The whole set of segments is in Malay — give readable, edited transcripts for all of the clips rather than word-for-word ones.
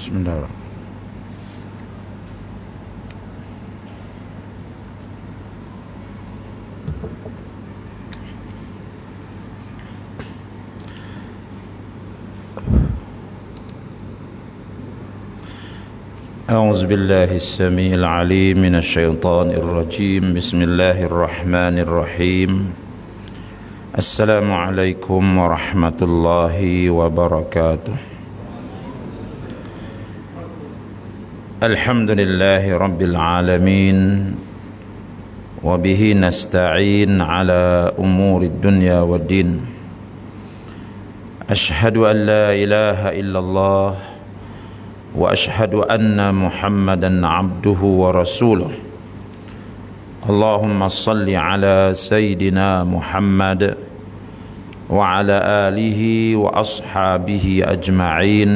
Bismillahirrahmanirrahim. أعوذ بالله السميع العليم من الشيطان الرجيم. بسم الله الرحمن الرحيم. السلام عليكم ورحمة الله وبركاته. الحمد لله رب العالمين، وبه نستعين على أمور الدنيا والدين. أشهد أن لا إله إلا الله وأشهد أن محمدا عبده ورسوله. اللهم صل على سيدنا محمد وعلى آله وأصحابه أجمعين.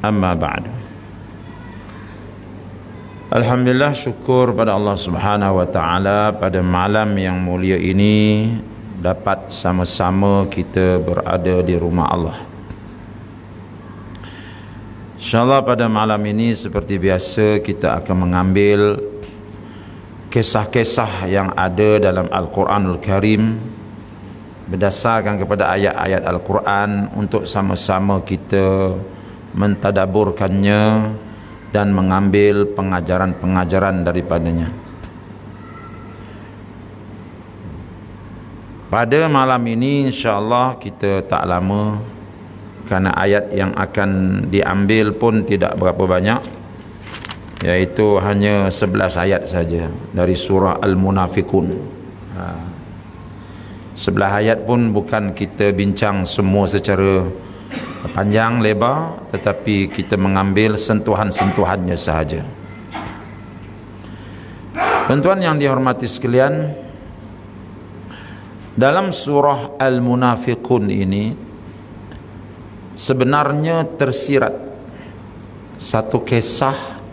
أما بعد. Alhamdulillah, syukur pada Allah Subhanahu wa taala pada malam yang mulia ini dapat sama-sama kita berada di rumah Allah. InsyaAllah pada malam ini seperti biasa kita akan mengambil kisah-kisah yang ada dalam Al-Quranul Karim berdasarkan kepada ayat-ayat Al-Quran untuk sama-sama kita mentadaburkannya dan mengambil pengajaran-pengajaran daripadanya. Pada malam ini insya-Allah kita tak lama, kerana ayat yang akan diambil pun tidak berapa banyak, iaitu hanya 11 ayat saja dari surah Al-Munafiqun. 11 ayat pun bukan kita bincang semua secara panjang lebar, tetapi kita mengambil sentuhan-sentuhannya sahaja. Tuan-tuan yang dihormati sekalian, dalam surah Al-Munafiqun ini sebenarnya tersirat satu kisah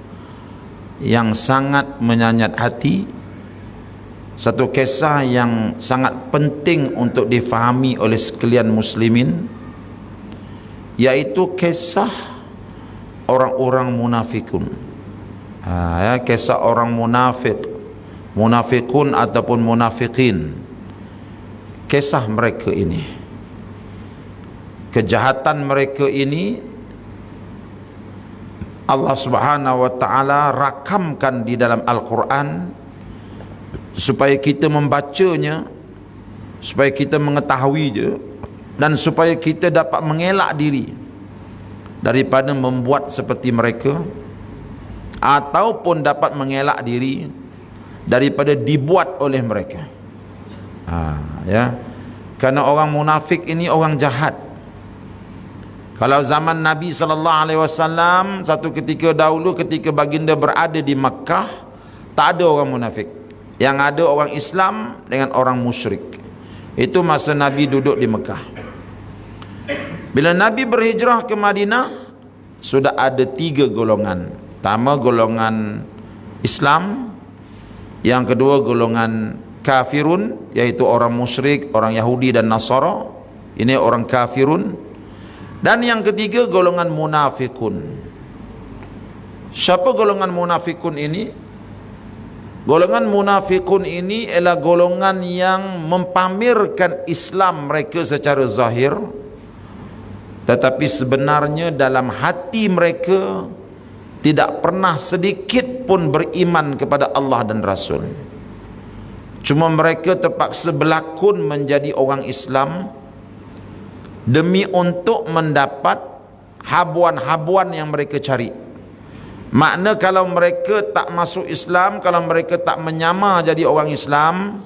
yang sangat menyayat hati, satu kisah yang sangat penting untuk difahami oleh sekalian muslimin, yaitu kisah orang-orang munafikun. Kisah orang munafik, munafikun ataupun munafikin. Kisah mereka ini, kejahatan mereka ini Allah Subhanahu wa taala rakamkan di dalam Al-Quran supaya kita membacanya, supaya kita mengetahuinya, dan supaya kita dapat mengelak diri daripada membuat seperti mereka, ataupun dapat mengelak diri daripada dibuat oleh mereka. Kerana orang munafik ini orang jahat. Kalau zaman Nabi SAW, satu ketika dahulu ketika baginda berada di Makkah, tak ada orang munafik. Yang ada orang Islam dengan orang musyrik. Itu masa Nabi duduk di Makkah. Bila Nabi berhijrah ke Madinah, sudah ada 3 golongan. Pertama golongan Islam, yang kedua golongan kafirun, iaitu orang musyrik, orang Yahudi dan Nasara. Ini orang kafirun. Dan yang ketiga golongan munafikun. Siapa golongan munafikun ini? Golongan munafikun ini ialah golongan yang mempamerkan Islam mereka secara zahir, tetapi sebenarnya dalam hati mereka tidak pernah sedikit pun beriman kepada Allah dan Rasul. Cuma mereka terpaksa berlakon menjadi orang Islam demi untuk mendapat habuan-habuan yang mereka cari. Makna kalau mereka tak masuk Islam, kalau mereka tak menyamar jadi orang Islam,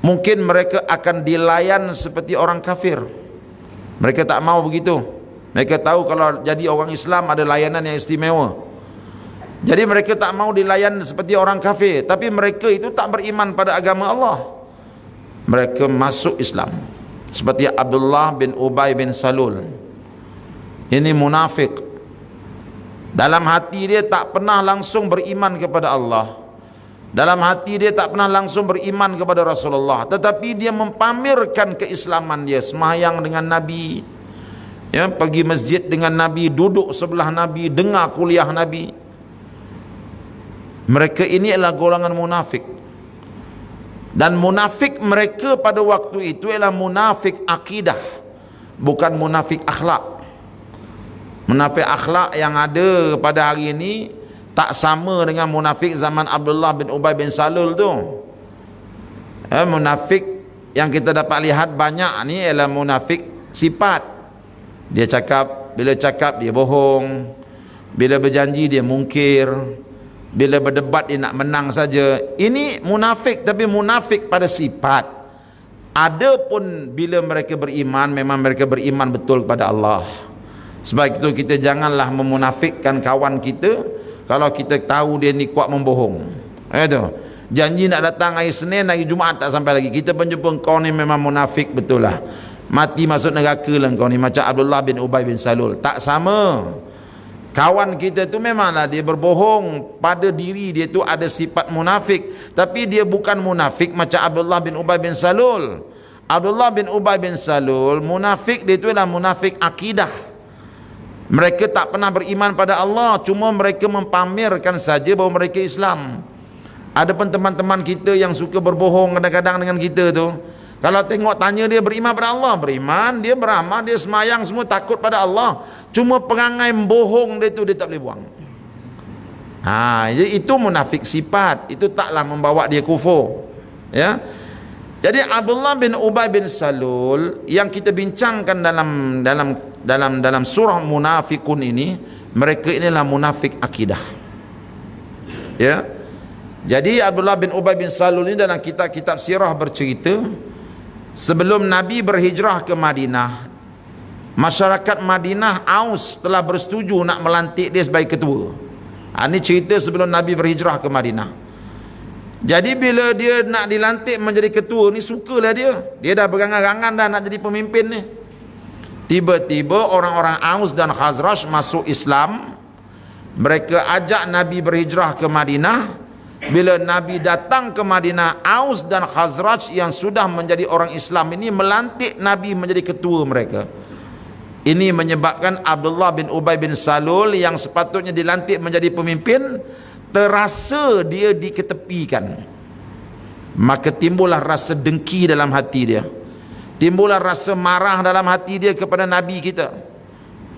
mungkin mereka akan dilayan seperti orang kafir. Mereka tak mau begitu. Mereka tahu kalau jadi orang Islam ada layanan yang istimewa. Jadi mereka tak mau dilayan seperti orang kafir. Tapi mereka itu tak beriman pada agama Allah. Mereka masuk Islam. Seperti Abdullah bin Ubay bin Salul. Ini munafik. Dalam hati dia tak pernah langsung beriman kepada Allah. Dalam hati dia tak pernah langsung beriman kepada Rasulullah. Tetapi dia mempamerkan keislaman dia. Sembahyang dengan Nabi, Ya, pergi masjid dengan Nabi, duduk sebelah Nabi, dengar kuliah Nabi. Mereka ini adalah golongan munafik. Dan munafik mereka pada waktu itu ialah munafik akidah, bukan munafik akhlak. Munafik akhlak yang ada pada hari ini tak sama dengan munafik zaman Abdullah bin Ubay bin Salul tu. Munafik yang kita dapat lihat banyak ni ialah munafik sifat. Dia cakap, bila cakap dia bohong, bila berjanji dia mungkir, bila berdebat dia nak menang saja. Ini munafik, tapi munafik pada sifat. Adapun bila mereka beriman, memang mereka beriman betul kepada Allah. Sebab itu kita janganlah memunafikkan kawan kita kalau kita tahu dia ni kuat membohong. Itu janji nak datang hari Senin, hari Jumaat tak sampai lagi, kita pun jumpa kau ni memang munafik betul lah, mati masuk neraka lah kau ni, macam Abdullah bin Ubay bin Salul. Tak sama. Kawan kita tu memanglah dia berbohong, pada diri dia tu ada sifat munafik, tapi dia bukan munafik macam Abdullah bin Ubay bin Salul. Abdullah bin Ubay bin Salul, munafik dia tu adalah munafik akidah. Mereka tak pernah beriman pada Allah, cuma mereka mempamerkan saja bahawa mereka Islam. Ada pun teman-teman kita yang suka berbohong kadang-kadang dengan kita tu, kalau tengok tanya dia beriman pada Allah, beriman, dia beramal, dia semayang semua, takut pada Allah, cuma perangai bohong dia tu dia tak boleh buang. Itu munafik sifat, itu taklah membawa dia kufur. Ya. Jadi Abdullah bin Ubay bin Salul yang kita bincangkan dalam surah Munafikun ini, mereka inilah munafik akidah. Ya. Jadi Abdullah bin Ubay bin Salul ini dalam kitab-kitab sirah bercerita, sebelum Nabi berhijrah ke Madinah, masyarakat Madinah Aus telah bersetuju nak melantik dia sebagai ketua. Ini cerita sebelum Nabi berhijrah ke Madinah. Jadi bila dia nak dilantik menjadi ketua ni, sukalah dia. Dia dah berangan-angan dah nak jadi pemimpin ni. Tiba-tiba orang-orang Aus dan Khazraj masuk Islam. Mereka ajak Nabi berhijrah ke Madinah. Bila Nabi datang ke Madinah, Aus dan Khazraj yang sudah menjadi orang Islam ini melantik Nabi menjadi ketua mereka. Ini menyebabkan Abdullah bin Ubay bin Salul yang sepatutnya dilantik menjadi pemimpin, terasa dia diketepikan. Maka timbullah rasa dengki dalam hati dia, timbullah rasa marah dalam hati dia kepada Nabi kita.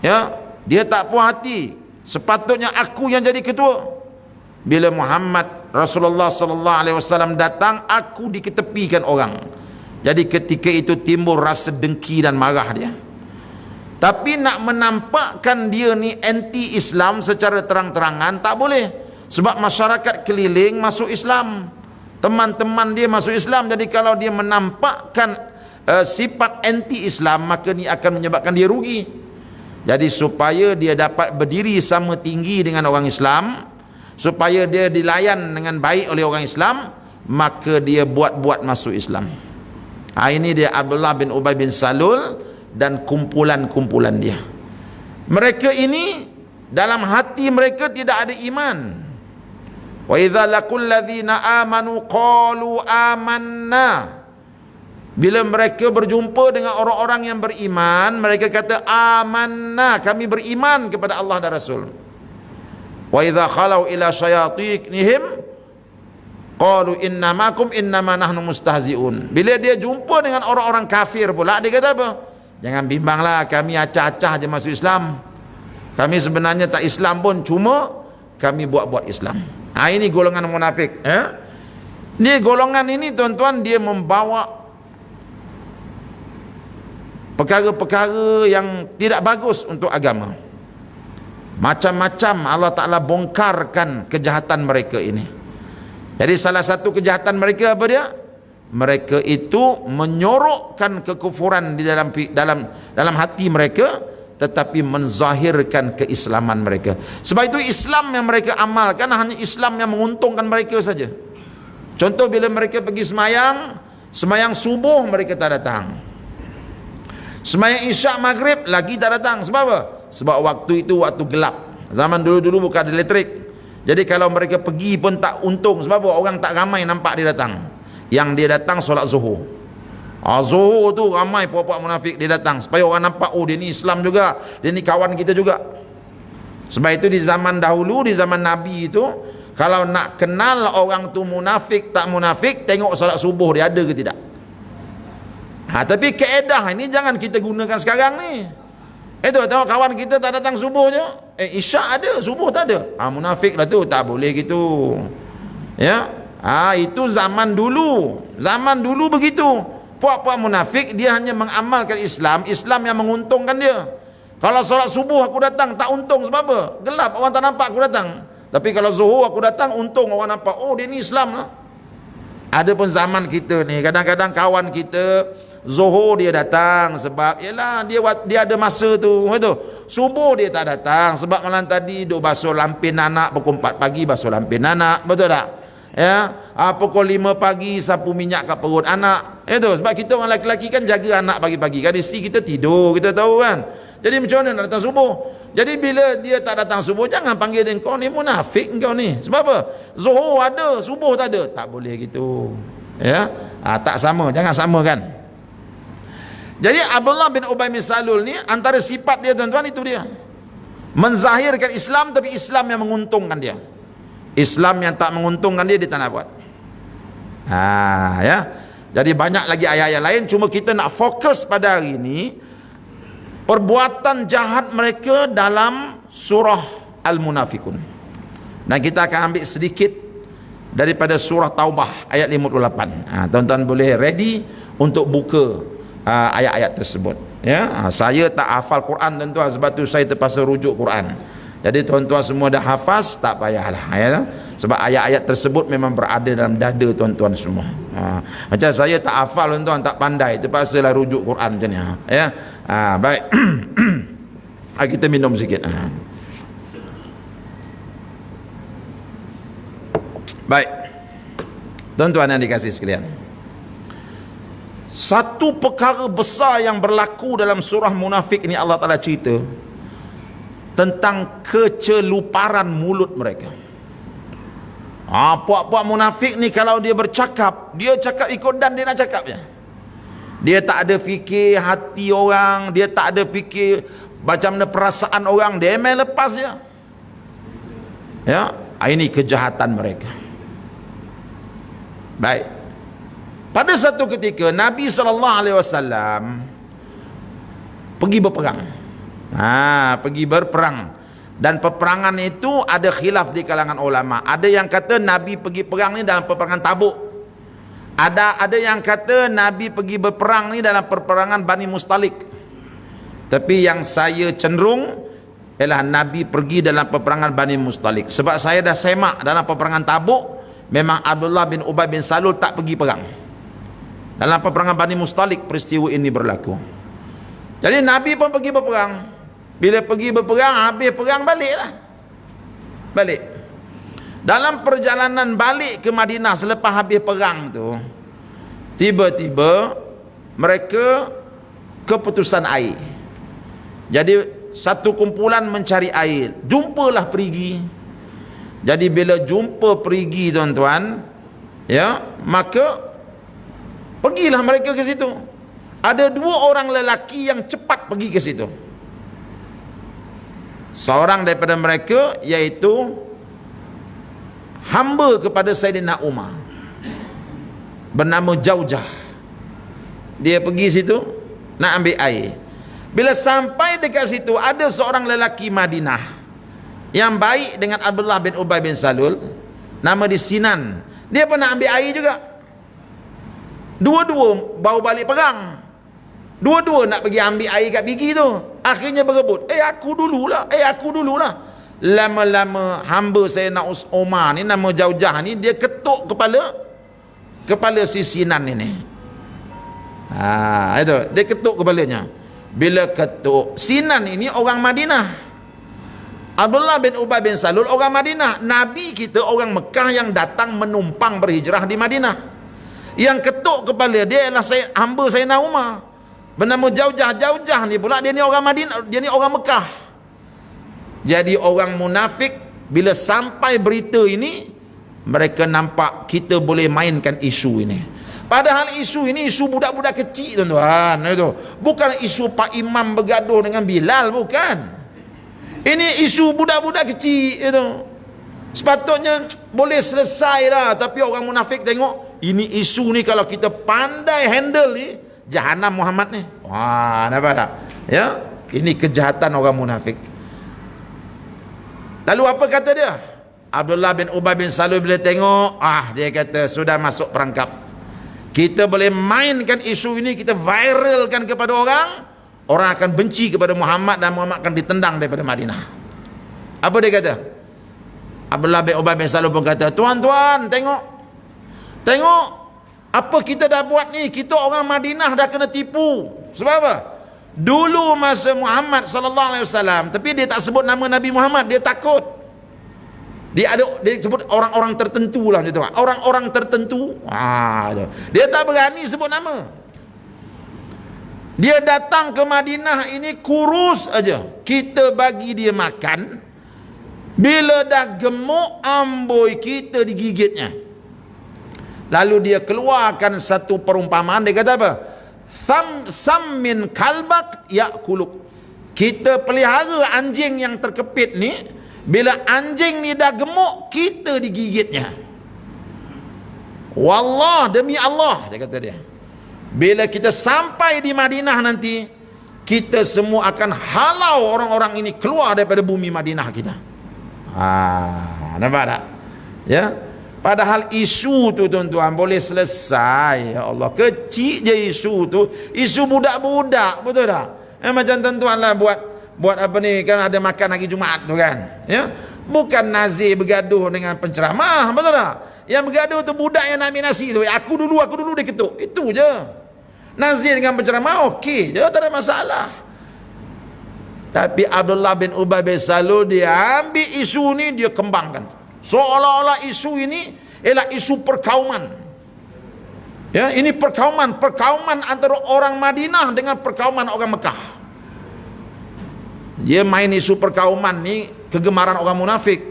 Ya, dia tak puas hati, sepatutnya aku yang jadi ketua. Bila Muhammad Rasulullah sallallahu alaihi wasallam datang, aku diketepikan orang. Jadi ketika itu timbul rasa dengki dan marah dia. Tapi nak menampakkan dia ni anti Islam secara terang-terangan tak boleh. Sebab masyarakat keliling masuk Islam, teman-teman dia masuk Islam. Jadi kalau dia menampakkan sifat anti Islam, maka ni akan menyebabkan dia rugi. Jadi supaya dia dapat berdiri sama tinggi dengan orang Islam, supaya dia dilayan dengan baik oleh orang Islam, maka dia buat-buat masuk Islam. Ini dia Abdullah bin Ubay bin Salul dan kumpulan-kumpulan dia. Mereka ini dalam hati mereka tidak ada iman. Wa idza laqul ladzina amanu qalu amanna. Bila mereka berjumpa dengan orang-orang yang beriman, mereka kata amanna, kami beriman kepada Allah dan Rasul. Wa idza khalau ila syayatinihim qalu innamakum innama nahnu mustahziun. Bila dia jumpa dengan orang-orang kafir pula, dia kata apa? Jangan bimbanglah, kami acah-acah je masuk Islam. Kami sebenarnya tak Islam pun, cuma kami buat-buat Islam. Ini golongan munafik. Dia golongan ini tuan-tuan, dia membawa perkara-perkara yang tidak bagus untuk agama. Macam-macam Allah Ta'ala bongkarkan kejahatan mereka ini. Jadi salah satu kejahatan mereka apa dia? Mereka itu menyorokkan kekufuran di dalam hati mereka, tetapi menzahirkan keislaman mereka. Sebab itu Islam yang mereka amalkan hanya Islam yang menguntungkan mereka saja. Contoh, bila mereka pergi semayang subuh mereka tak datang, semayang isyak maghrib lagi tak datang. Sebab apa? Sebab waktu itu waktu gelap. Zaman dulu-dulu bukan ada elektrik. Jadi kalau mereka pergi pun tak untung. Sebab apa? Orang tak ramai nampak dia datang. Yang dia datang solat zuhur. Zuhur tu ramai puak-puak munafik dia datang supaya orang nampak, oh dia ni Islam juga, dia ni kawan kita juga. Sebab itu di zaman dahulu, di zaman Nabi itu, kalau nak kenal orang tu munafik tak munafik, tengok solat subuh dia ada ke tidak. Tapi kaedah ini jangan kita gunakan sekarang ni. Itu tengok kawan kita tak datang subuh je, isyak ada, subuh tak ada, munafik lah tu, tak boleh gitu. Ya, itu zaman dulu. Zaman dulu begitu. Puak-puak munafik dia hanya mengamalkan Islam, Islam yang menguntungkan dia. Kalau solat subuh aku datang tak untung, sebab apa? Gelap, orang tak nampak aku datang. Tapi kalau zuhur aku datang, untung orang nampak, oh dia ni Islam lah. Ada pun zaman kita ni, kadang-kadang kawan kita zuhur dia datang sebab yalah dia ada masa tu, betul. Subuh dia tak datang sebab malam tadi duk basuh lampin anak, pukul 4 pagi basuh lampin anak, betul tak? Ya, pukul 5 pagi sapu minyak kat perut anak. Itu sebab kita orang lelaki kan jaga anak pagi-pagi kan, isteri kita tidur, kita tahu kan. Jadi macam mana nak datang subuh? Jadi bila dia tak datang subuh, jangan panggil dia, kau ni munafik kau ni. Sebab apa? Zuhur ada, subuh tak ada. Tak boleh gitu. Ya, tak sama, jangan samakan. Jadi Abdullah bin Ubay bin Salul ni antara sifat dia tuan-tuan itu dia. Menzahirkan Islam tapi Islam yang menguntungkan dia. Islam yang tak menguntungkan dia tak nak buat. Ya. Jadi banyak lagi ayat-ayat lain, cuma kita nak fokus pada hari ini perbuatan jahat mereka dalam surah Al-Munafikun. Dan kita akan ambil sedikit daripada surah Taubah ayat 58. Tuan-tuan boleh ready untuk buka ayat-ayat tersebut. Ya, saya tak hafal Quran tuan-tuan, sebab tu saya terpaksa rujuk Quran. Jadi tuan-tuan semua dah hafaz, tak payahlah ya. Sebab ayat-ayat tersebut memang berada dalam dada tuan-tuan semua. Macam saya tak hafal tuan-tuan, tak pandai, terpaksalah rujuk Quran macam ni. Ya. Baik. Kita minum sikit. Baik. Tuan-tuan yang dikasihi sekalian, satu perkara besar yang berlaku dalam surah Munafik ini, Allah Ta'ala cerita tentang keceluparan mulut mereka. Puak-puak munafik ni kalau dia bercakap, dia cakap ikut dan dia nak cakap je. Dia tak ada fikir hati orang, dia tak ada fikir macam mana perasaan orang, dia main lepas je. Ya, ini kejahatan mereka. Baik. Pada satu ketika Nabi SAW pergi berperang. Pergi berperang, dan peperangan itu ada khilaf di kalangan ulama. Ada yang kata Nabi pergi perang ni dalam peperangan Tabuk. Ada yang kata Nabi pergi berperang ni dalam peperangan Bani Mustalik. Tapi yang saya cenderung ialah Nabi pergi dalam peperangan Bani Mustalik. Sebab saya dah semak dalam peperangan Tabuk, memang Abdullah bin Ubay bin Salul tak pergi perang. Dalam peperangan Bani Mustalik peristiwa ini berlaku. Jadi Nabi pun pergi berperang. Bila pergi berperang, habis perang baliklah. Balik. Dalam perjalanan balik ke Madinah selepas habis perang tu, tiba-tiba mereka keputusan air. Jadi satu kumpulan mencari air, jumpalah perigi. Jadi bila jumpa perigi tuan-tuan, ya, maka pergilah mereka ke situ. Ada dua orang lelaki yang cepat pergi ke situ. Seorang daripada mereka iaitu hamba kepada Sayyidina Umar, bernama Jaujah. Dia pergi situ nak ambil air. Bila sampai dekat situ, ada seorang lelaki Madinah yang baik dengan Abdullah bin Ubay bin Salul, nama dia Sinan. Dia pun nak ambil air juga. Dua-dua baru balik perang. Dua-dua nak pergi ambil air kat pigi tu. Akhirnya berebut. Aku dululah. Lama-lama hamba saya nak Umar ni, nama Jaujah ni, dia ketuk kepala si Sinan ini. Itu dia ketuk kepalanya. Bila ketuk, Sinan ini orang Madinah, Abdullah bin Ubay bin Salul orang Madinah. Nabi kita orang Mekah yang datang menumpang berhijrah di Madinah. Yang ketuk kepala dia ialah hamba Sayyidina Umar, bernama Jaujah. Jaujah ni pula dia ni orang Madinah, dia ni orang Mekah. Jadi orang munafik bila sampai berita ini, mereka nampak kita boleh mainkan isu ini. Padahal isu ini isu budak-budak kecil, tuan-tuan. Itu bukan isu Pak Imam bergaduh dengan Bilal, bukan. Ini isu budak-budak kecil itu. Sepatutnya boleh selesai dah. Tapi orang munafik tengok, ini isu ni kalau kita pandai handle ni, jahanam Muhammad ni. Wah, nampak tak? Ya, ini kejahatan orang munafik. Lalu apa kata dia? Abdullah bin Ubay bin Salul bila tengok, dia kata sudah masuk perangkap. Kita boleh mainkan isu ini, kita viralkan kepada orang. Orang akan benci kepada Muhammad dan Muhammad akan ditendang daripada Madinah. Apa dia kata? Abdullah bin Ubay bin Salul pun kata, tuan-tuan tengok apa kita dah buat ni. Kita orang Madinah dah kena tipu. Sebab apa? Dulu masa Muhammad SAW, tapi dia tak sebut nama Nabi Muhammad, dia takut. Dia sebut orang-orang tertentu lah, orang-orang tertentu. Dia tak berani sebut nama. Dia datang ke Madinah ini kurus aja. Kita bagi dia makan. Bila dah gemuk, amboi kita digigitnya. Lalu dia keluarkan satu perumpamaan. Dia kata apa? Sam min kalbak yakuluk. Kita pelihara anjing yang terkepit ni. Bila anjing ni dah gemuk, kita digigitnya. Wallah, demi Allah, dia kata dia. Bila kita sampai di Madinah nanti, kita semua akan halau orang-orang ini keluar daripada bumi Madinah kita. Nampak tak? Ya. Padahal isu tu, tuan-tuan, boleh selesai. Ya Allah, kecil je isu tu. Isu budak-budak, betul tak? Macam tuan-tuan lah buat apa ni, kan ada makan hari Jumaat tu kan. Ya. Bukan nazir bergaduh dengan penceramah, betul tak? Yang bergaduh tu budak yang nak ambil nasi tu. Aku dulu dia ketuk. Itu je. Nazir dengan penceramah okey je, tak ada masalah. Tapi Abdullah bin Ubay bin Salul, dia ambil isu ni, dia kembangkan seolah-olah isu ini ialah isu perkauman. Ya, ini perkauman antara orang Madinah dengan perkauman orang Mekah. Dia main isu perkauman ni kegemaran orang munafik.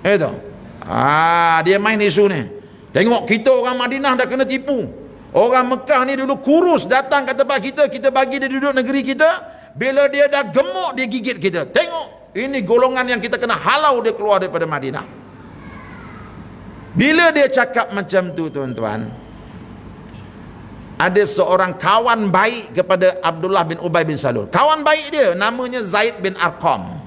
Itu. Dia main isu ni. Tengok kita orang Madinah dah kena tipu. Orang Mekah ni dulu kurus, datang ke tempat kita bagi dia duduk negeri kita. Bila dia dah gemuk, dia gigit kita. Tengok, ini golongan yang kita kena halau dia keluar daripada Madinah. Bila dia cakap macam tu, tuan-tuan, ada seorang kawan baik kepada Abdullah bin Ubay bin Salul. Kawan baik dia namanya Zaid bin Arqam.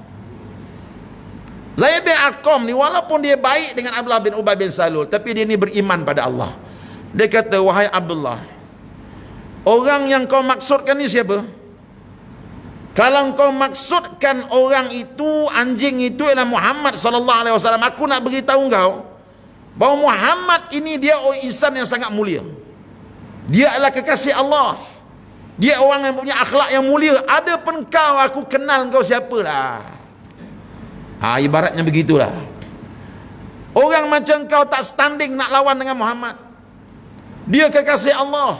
Zaid bin Arqam ni walaupun dia baik dengan Abdullah bin Ubay bin Salul, tapi dia ni beriman pada Allah. Dia kata, wahai Abdullah, orang yang kau maksudkan ni siapa? Kalau kau maksudkan orang itu, anjing itu ialah Muhammad SAW, aku nak beritahu kau bahawa Muhammad ini dia orang insan yang sangat mulia. Dia adalah kekasih Allah. Dia orang yang punya akhlak yang mulia. Ada pun kau, aku kenal kau siapalah. Ibaratnya begitulah. Orang macam kau tak standing nak lawan dengan Muhammad. Dia kekasih Allah.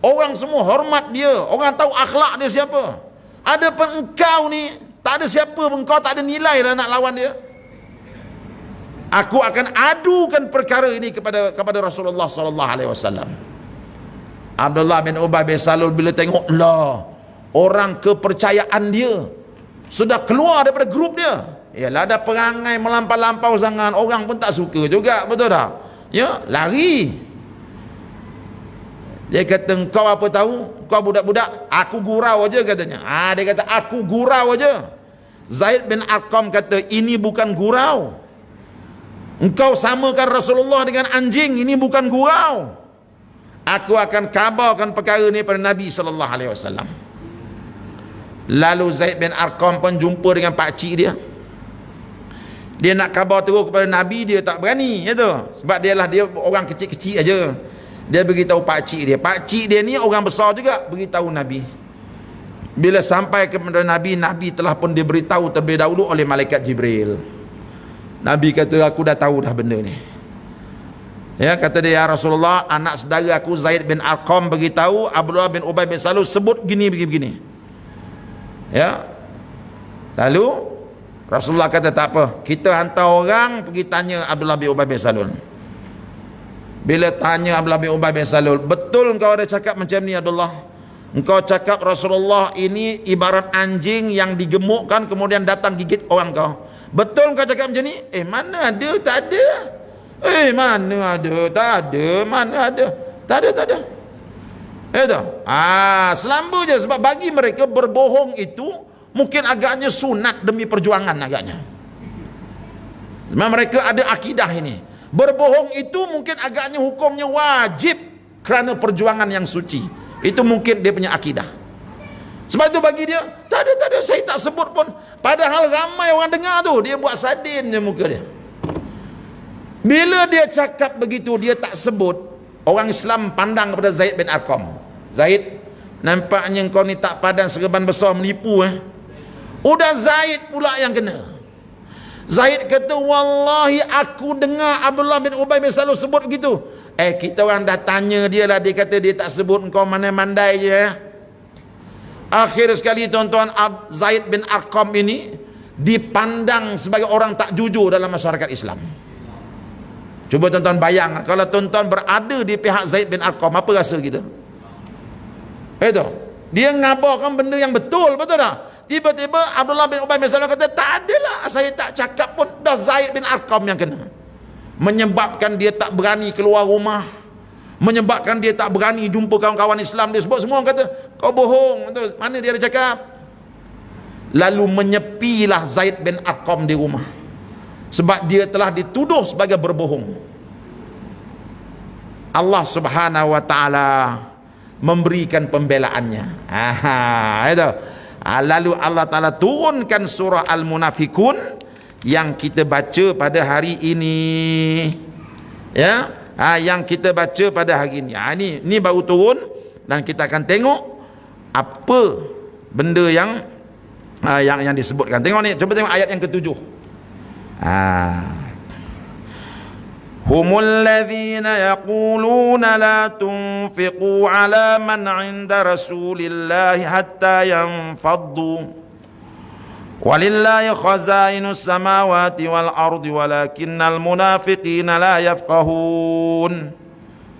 Orang semua hormat dia. Orang tahu akhlak dia siapa. Ada pun engkau ni, tak ada siapa pun, kau tak ada nilai dah nak lawan dia. Aku akan adukan perkara ini kepada Rasulullah SAW. Abdullah bin Ubay bin Salul bila tengok orang kepercayaan dia sudah keluar daripada grup dia. Yalah, ada perangai melampau-lampau sangat, orang pun tak suka juga, betul tak? Ya, lari. Dia kata, engkau apa tahu? Kau budak-budak, aku gurau aja katanya. Dia kata, aku gurau aja. Zaid bin Arqam kata, ini bukan gurau. Engkau samakan Rasulullah dengan anjing, ini bukan gurau. Aku akan kabarkan perkara ni pada Nabi SAW. Lalu Zaid bin Arqam pun jumpa dengan pakcik dia. Dia nak khabar terus kepada Nabi, dia tak berani, ya tu. Sebab dia orang kecil-kecil aja. Dia beritahu pakcik dia. Pakcik dia ni orang besar juga, beritahu Nabi. Bila sampai kepada Nabi, Nabi telah pun diberitahu terlebih dahulu oleh malaikat Jibril. Nabi kata, aku dah tahu dah benda ni. Ya, kata dia, ya Rasulullah, anak saudara aku Zaid bin Arqam beritahu Abdullah bin Ubay bin Salul sebut gini begini. Ya. Lalu Rasulullah kata, tak apa, kita hantar orang pergi tanya Abdullah bin Ubay bin Salul. Bila tanya Abdullah bin Ubay bin Salul, betul engkau ada cakap macam ni Abdullah? Engkau cakap Rasulullah ini ibarat anjing yang digemukkan kemudian datang gigit orang kau. Betul engkau cakap macam ni? Mana ada? Tak ada. Mana ada? Tak ada. Mana ada? Tak ada, tak ada. Itu. Selamba je, sebab bagi mereka berbohong itu mungkin agaknya sunat demi perjuangan agaknya. Sebab mereka ada akidah ini. Berbohong itu mungkin agaknya hukumnya wajib kerana perjuangan yang suci. Itu mungkin dia punya akidah. Sebab itu bagi dia, tak ada, saya tak sebut pun. Padahal ramai orang dengar tu, dia buat sadin je muka dia. Bila dia cakap begitu, dia tak sebut, orang Islam pandang kepada Zaid bin Arqam. Zaid, nampaknya kau ni tak padan serban besar menipu. Udah Zaid pula yang kena. Zaid kata, wallahi aku dengar Abdullah bin Ubay bin Salul sebut begitu. Kita orang dah tanya dia lah, dia kata dia tak sebut, engkau mandai-mandai je. Akhir sekali tuan-tuan, Zaid bin Arqam ini dipandang sebagai orang tak jujur dalam masyarakat Islam. Cuba tuan-tuan bayang, kalau tuan-tuan berada di pihak Zaid bin Arqam, apa rasa kita? Itu, dia ngabarkan benda yang betul, betul tak? Tiba-tiba Abdullah bin Ubay bin Salul kata, tak adalah, saya tak cakap pun. Dah Zaid bin Arqam yang kena. Menyebabkan dia tak berani keluar rumah, menyebabkan dia tak berani jumpa kawan-kawan Islam. Dia sebut semua, kata kau bohong. Mana dia ada cakap? Lalu menyepilah Zaid bin Arqam di rumah, sebab dia telah dituduh sebagai berbohong. Allah Subhanahu wa taala memberikan pembelaannya. Itu. Lalu Allah Taala turunkan surah Al-Munafikun yang kita baca pada hari ini. Ya, yang kita baca pada hari ini. Ini baru turun dan kita akan tengok apa benda yang disebutkan. Tengok ni, cuba tengok ayat yang ke-7. Humul ladzina yaquluna la tunfiqu ala man 'inda Rasulillah hatta yanfaddu walillahi khazainus samawati wal ardi walakinnal munafiqina la yafqahun.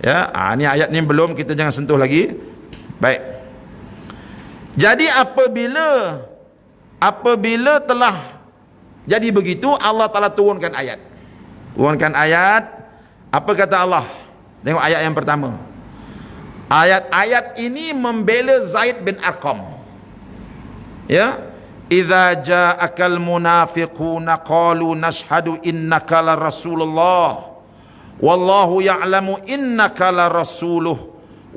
Ya, ini ayat ni belum, kita jangan sentuh lagi. Baik. Jadi apabila telah jadi begitu, Allah Taala turunkan ayat. Apa kata Allah? Tengok ayat yang pertama. Ayat ini membela Zaid bin Arqam. Ya, idza ja'akal munafiquna qalu nashhadu innaka la rasulullah wallahu ya'lamu innaka la rasuluh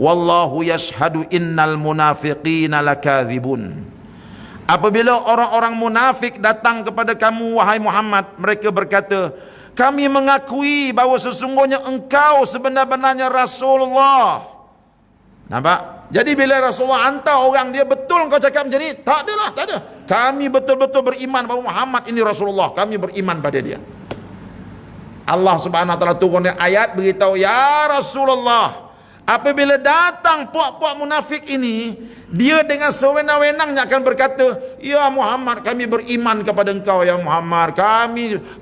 wallahu yashhadu innal munafiqina lakadzibun. Apabila orang-orang munafik datang kepada kamu wahai Muhammad, mereka berkata, kami mengakui bahawa sesungguhnya engkau sebenar-benarnya Rasulullah. Nampak? Jadi bila Rasulullah hantar orang dia, betul kau cakap macam ni? Tak adalah, tak ada. Kami betul-betul beriman bahawa Muhammad ini Rasulullah. Kami beriman pada dia. Allah Subhanahu wa taala turunkan ayat beritahu, ya Rasulullah, apabila datang puak-puak munafik ini, dia dengan sewenang-wenangnya akan berkata, ya Muhammad, kami beriman kepada engkau ya Muhammad,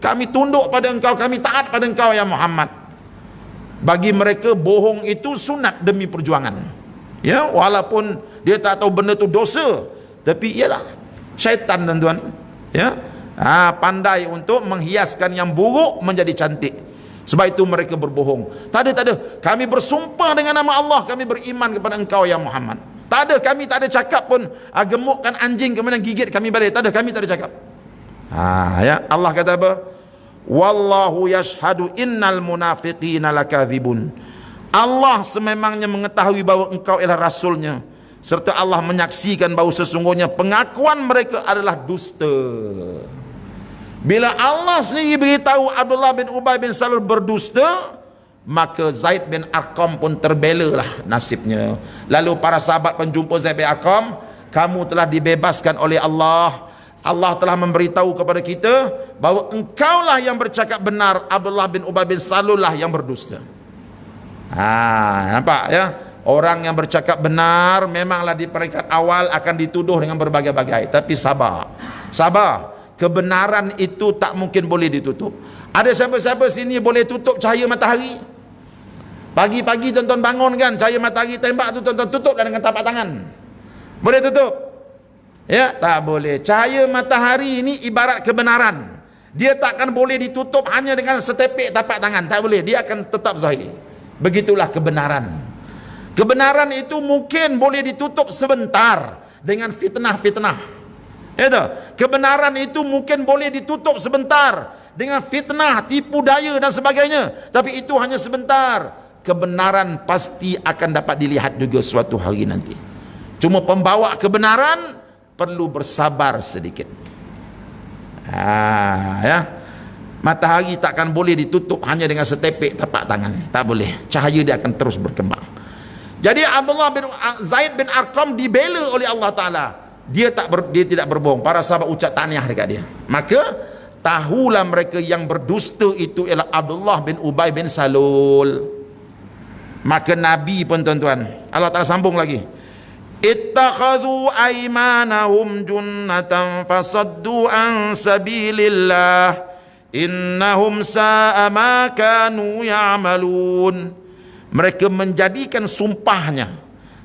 kami tunduk pada engkau, kami taat pada engkau ya Muhammad. Bagi mereka bohong itu sunat demi perjuangan. Ya, walaupun dia tak tahu benda itu dosa, tapi ialah syaitan tuan-tuan. Ya, pandai untuk menghiaskan yang buruk menjadi cantik. Sebab itu mereka berbohong. Tak ada. Kami bersumpah dengan nama Allah, kami beriman kepada engkau ya Muhammad. Tak ada, kami tak ada cakap pun gemukkan anjing kemudian gigit kami balik. Tak ada, kami tak ada cakap. Ya, Allah kata apa? Wallahu yashhadu innal munafiqina lakadzibun. Allah sememangnya mengetahui bahawa engkau ialah rasulnya, serta Allah menyaksikan bahawa sesungguhnya pengakuan mereka adalah dusta. Bila Allah sendiri beritahu Abdullah bin Ubay bin Salul berdusta, maka Zaid bin Arqam pun terbelalah nasibnya. Lalu para sahabat penjumpa Zaid bin Arqam, kamu telah dibebaskan oleh Allah. Allah telah memberitahu kepada kita bahawa engkaulah yang bercakap benar, Abdullah bin Ubay bin Salul lah yang berdusta. Nampak ya? Orang yang bercakap benar memanglah di peringkat awal akan dituduh dengan berbagai-bagai, tapi sabar. Kebenaran itu tak mungkin boleh ditutup. Ada siapa-siapa sini boleh tutup cahaya matahari? Pagi-pagi tuan-tuan bangun kan, cahaya matahari tembak tu tuan-tuan tutuplah dengan tapak tangan. Boleh tutup? Ya, tak boleh. Cahaya matahari ini ibarat kebenaran. Dia takkan boleh ditutup hanya dengan setepek tapak tangan. Tak boleh, dia akan tetap zahir. Begitulah kebenaran. Kebenaran itu mungkin boleh ditutup sebentar dengan fitnah-fitnah. Itu. Kebenaran itu mungkin boleh ditutup sebentar dengan fitnah, tipu daya dan sebagainya. Tapi itu hanya sebentar. Kebenaran pasti akan dapat dilihat juga suatu hari nanti. Cuma pembawa kebenaran perlu bersabar sedikit. Ya. Matahari takkan boleh ditutup hanya dengan setepek tapak tangan. Tak boleh. Cahaya dia akan terus berkembang. Jadi Abdullah bin Zaid bin Arqam dibela oleh Allah Ta'ala. Dia tidak berbohong. Para sahabat ucap tahniah dekat dia. Maka tahulah mereka yang berdusta itu ialah Abdullah bin Ubay bin Salul. Maka Nabi pun tuan-tuan, Allah Ta'ala sambung lagi, ittakhadhu aymanahum junnatan fasaddu an sabilillah innahum sa'a ma kanu ya'malun. Mereka menjadikan sumpahnya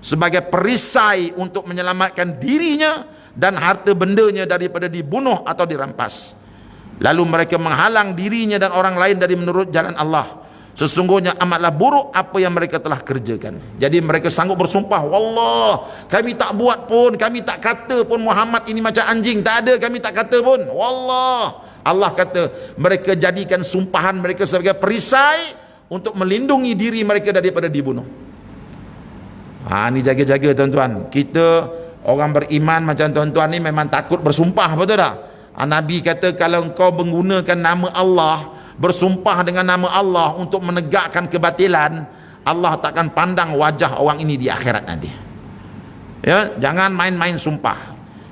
sebagai perisai untuk menyelamatkan dirinya dan harta bendanya daripada dibunuh atau dirampas. Lalu mereka menghalang dirinya dan orang lain dari menurut jalan Allah. Sesungguhnya amatlah buruk apa yang mereka telah kerjakan. Jadi mereka sanggup bersumpah, wallah, kami tak buat pun, kami tak kata pun Muhammad ini macam anjing, tak ada, kami tak kata pun, wallah. Allah kata mereka jadikan sumpahan mereka sebagai perisai untuk melindungi diri mereka daripada dibunuh. Ni jaga-jaga tuan-tuan. Kita orang beriman macam tuan-tuan ni memang takut bersumpah, betul tak? Nabi kata kalau engkau menggunakan nama Allah, bersumpah dengan nama Allah untuk menegakkan kebatilan, Allah takkan pandang wajah orang ini di akhirat nanti. Ya, jangan main-main sumpah.